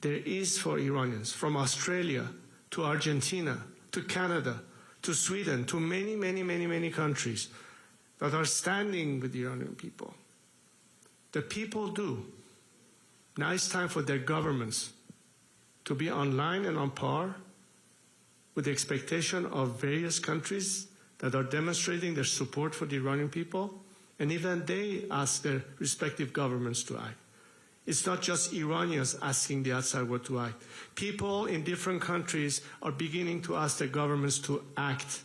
there is for Iranians, from Australia to Argentina to Canada to Sweden to many, many, many, many countries that are standing with the Iranian people. The people do. Now it's time for their governments to be online and on par with the expectation of various countries that are demonstrating their support for the Iranian people, and even they ask their respective governments to act. It's not just Iranians asking the outside world to act. People in different countries are beginning to ask their governments to act.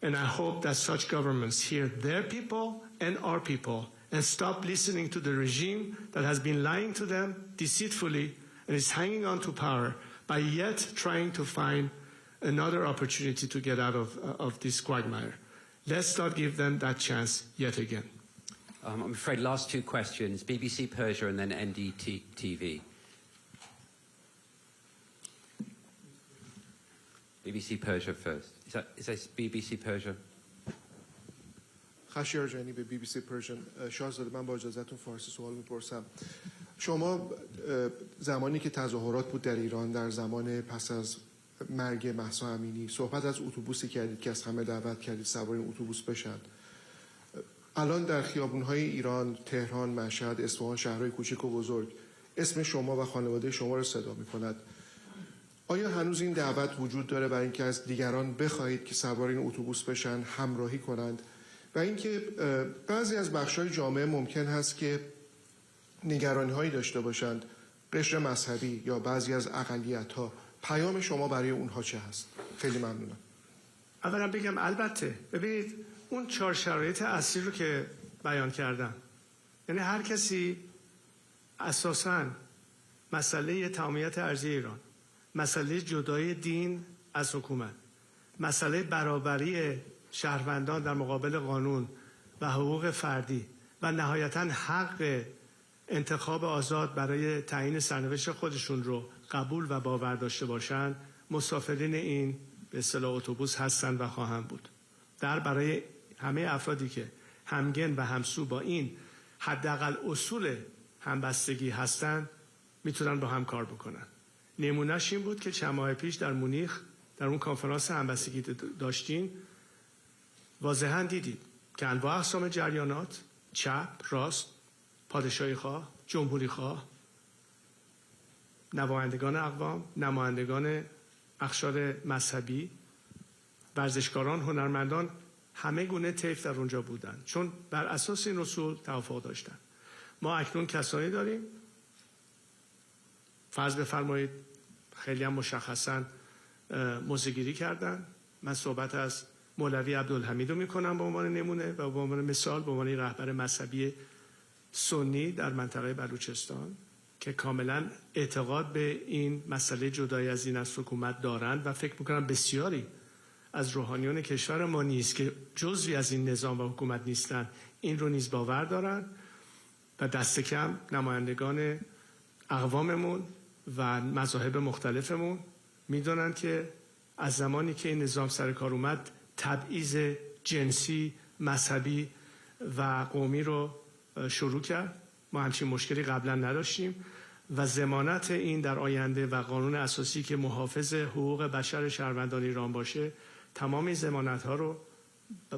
And I hope that such governments hear their people and our people and stop listening to the regime that has been lying to them deceitfully and is hanging on to power by yet trying to find another opportunity to get out of this quagmire. Let's not give them that chance yet again. I'm afraid last two questions, BBC Persia and then NDTV. BBC Persia first. Is that BBC Persia? خشیار جانی به BBC Persian. شاهزاده من با اجازهتون فارسی سوال میپرسم. شما زمانی که تظاهرات بود در ایران در زمان پس از مرگ مهسا امینی صحبت از اتوبوسی کردید که از همه دعوت کردید سوار این اتوبوس بشن. الان در خیابون‌های ایران، تهران، مشهد، اصفهان، شهرهای کوچک و بزرگ اسم شما و خانواده شما را صدا می‌کند. آیا هنوز این دعوت وجود داره برای اینکه از دیگران بخواهید که سوار این اتوبوس بشن، همراهی کنند و اینکه بعضی از بخش‌های جامعه ممکن هست که نگرانی‌هایی داشته باشند، قشر مذهبی یا بعضی از اقلیت‌ها، پیام شما برای اونها چه هست؟ خیلی ممنونم. اولا بگم البته ببینید اون 4 شرایط اصلی رو که بیان کردم، یعنی هر کسی اساساً مسئله تمامیت ارضی ایران، مسئله جدای دین از حکومت، مسئله برابری شهروندان در مقابل قانون و حقوق فردی و نهایتاً حق انتخاب آزاد برای تعیین سرنوشت خودشون رو قبول و باور داشته باشند، مسافرین این به اصطلاح اتوبوس هستند و خواهند بود. برای همه افرادی که همگن و همسو با این حداقل اصول همبستگی هستند میتونن با هم کار بکنن. نمونهش این بود که چند ماه پیش در مونیخ در اون کنفرانس همبستگی داشتین، واضحاً دیدید که انواع اقسام جریانات، چپ، راست، پادشاهی خواه، جمهوری خواه، نمایندگان اقوام، نمایندگان اقشار مذهبی، ورزشکاران، هنرمندان، همه گونه طیف در اونجا بودن، چون بر اساس این اصول توافق داشتن. ما اکنون کسانی داریم، فرض بفرمایید خیلی هم مشخصا موضع‌گیری کردن. من صحبت از مولوی عبدالحمید رو میکنم به عنوان نمونه و به عنوان مثال به عنوان رهبر مذهبی سنی در منطقه بلوچستان که کاملا اعتقاد به این مسئله جدای از این از حکومت دارند و فکر میکنم بسیاری از روحانیون کشور ما نیست که جزوی از این نظام و حکومت نیستند این رو نیز باور دارن و دست کم نمایندگان اقواممون و مذاهب مختلفمون میدونن که از زمانی که این نظام سر کار اومد تبعیض جنسی، مذهبی و قومی رو شروع کرد. ما همچین مشکلی قبلا نداشتیم و ضمانت این در آینده و قانون اساسی که محافظ حقوق بشر شهروندان ایران باشه تمام این ضمانت‌ها رو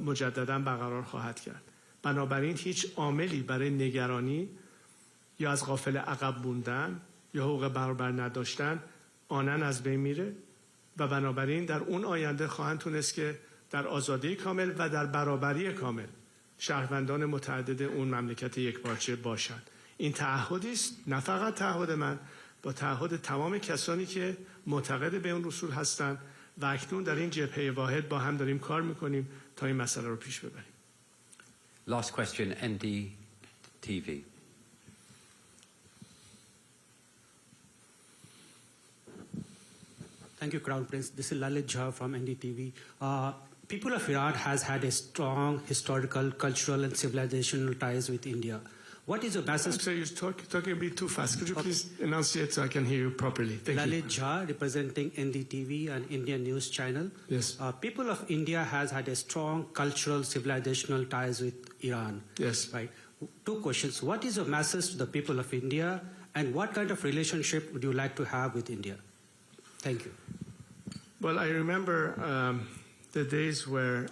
مجددا برقرار خواهد کرد. بنابراین هیچ عاملی برای نگرانی یا از غافل عقب موندن یا حقوق برابر نداشتن آنن از بین میره و بنابراین در اون آینده خواهند تونست که در آزادی کامل و در برابری کامل شهروندان متعدد اون مملکت یکپارچه باشند. این تعهدی است، نه فقط تعهد من، با تعهد تمام کسانی که معتقد به اون اصول هستند و اکنون در این جبهه واحد با هم داریم کار میکنیم تا این مسئله رو پیش ببریم. Last question, NDTV. Thank you, Crown Prince. This is Lalit Jha from NDTV. People of Iran has had a strong historical, cultural, and civilizational ties with India. What is your message? So you're talking a bit too fast. Could you please enunciate so I can hear you properly? Thank you. Lalit Jha, representing NDTV and Indian News Channel. Yes. People of India has had a strong cultural, civilizational ties with Iran. Yes. Right. Two questions. What is your message to the people of India, and what kind of relationship would you like to have with India? Thank you. Well, I remember the days where,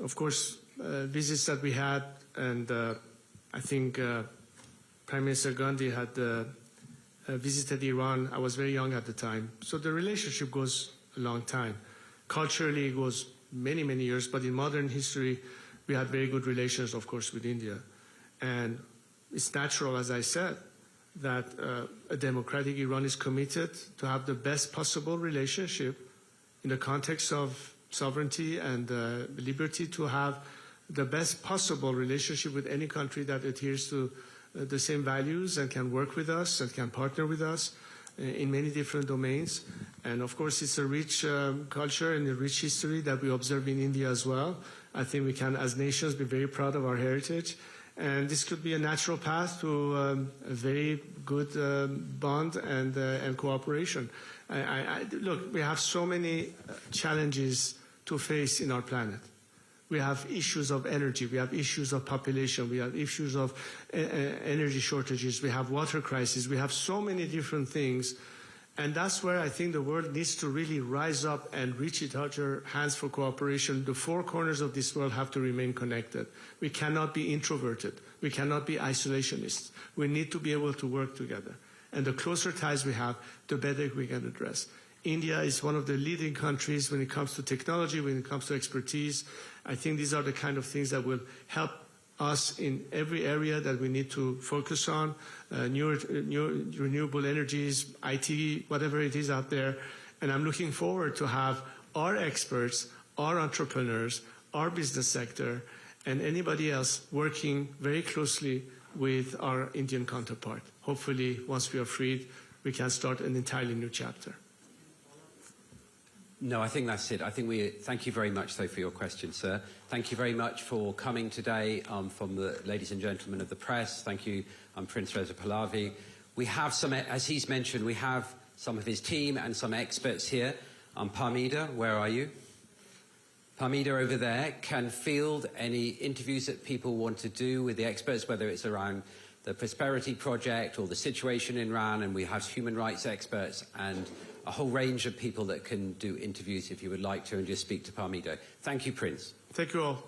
of course, visits that we had, and I think Prime Minister Gandhi had visited Iran. I was very young at the time. So the relationship goes a long time. Culturally, it goes many, many years, but in modern history, we had very good relations, of course, with India. And it's natural, as I said, that a democratic Iran is committed to have the best possible relationship in the context of sovereignty and liberty, to have the best possible relationship with any country that adheres to the same values and can work with us and can partner with us in many different domains. And of course, it's a rich culture and a rich history that we observe in India as well. I think we can, as nations, be very proud of our heritage. And this could be a natural path to a very good bond and cooperation. Look, we have so many challenges to face in our planet. We have issues of energy, we have issues of population, we have issues of energy shortages, we have water crisis, we have so many different things. And that's where I think the world needs to really rise up and reach each other hands for cooperation. The four corners of this world have to remain connected. We cannot be introverted. We cannot be isolationists. We need to be able to work together. And the closer ties we have, the better we can address. India is one of the leading countries when it comes to technology, when it comes to expertise. I think these are the kind of things that will help us in every area that we need to focus on, new renewable energies, IT, whatever it is out there. And I'm looking forward to have our experts, our entrepreneurs, our business sector, and anybody else working very closely with our Indian counterpart. Hopefully, once we are freed, we can start an entirely new chapter. No, I think that's it. I think thank you very much, though, for your question, sir. Thank you very much for coming today from the ladies and gentlemen of the press. Thank you, Prince Reza Pahlavi. We have some, as he's mentioned, we have some of his team and some experts here. Parmida, where are you? Parmida over there can field any interviews that people want to do with the experts, whether it's around the Prosperity Project or the situation in Iran, and we have human rights experts and a whole range of people that can do interviews if you would like to and just speak to Parmida. Thank you, Prince. Thank you all.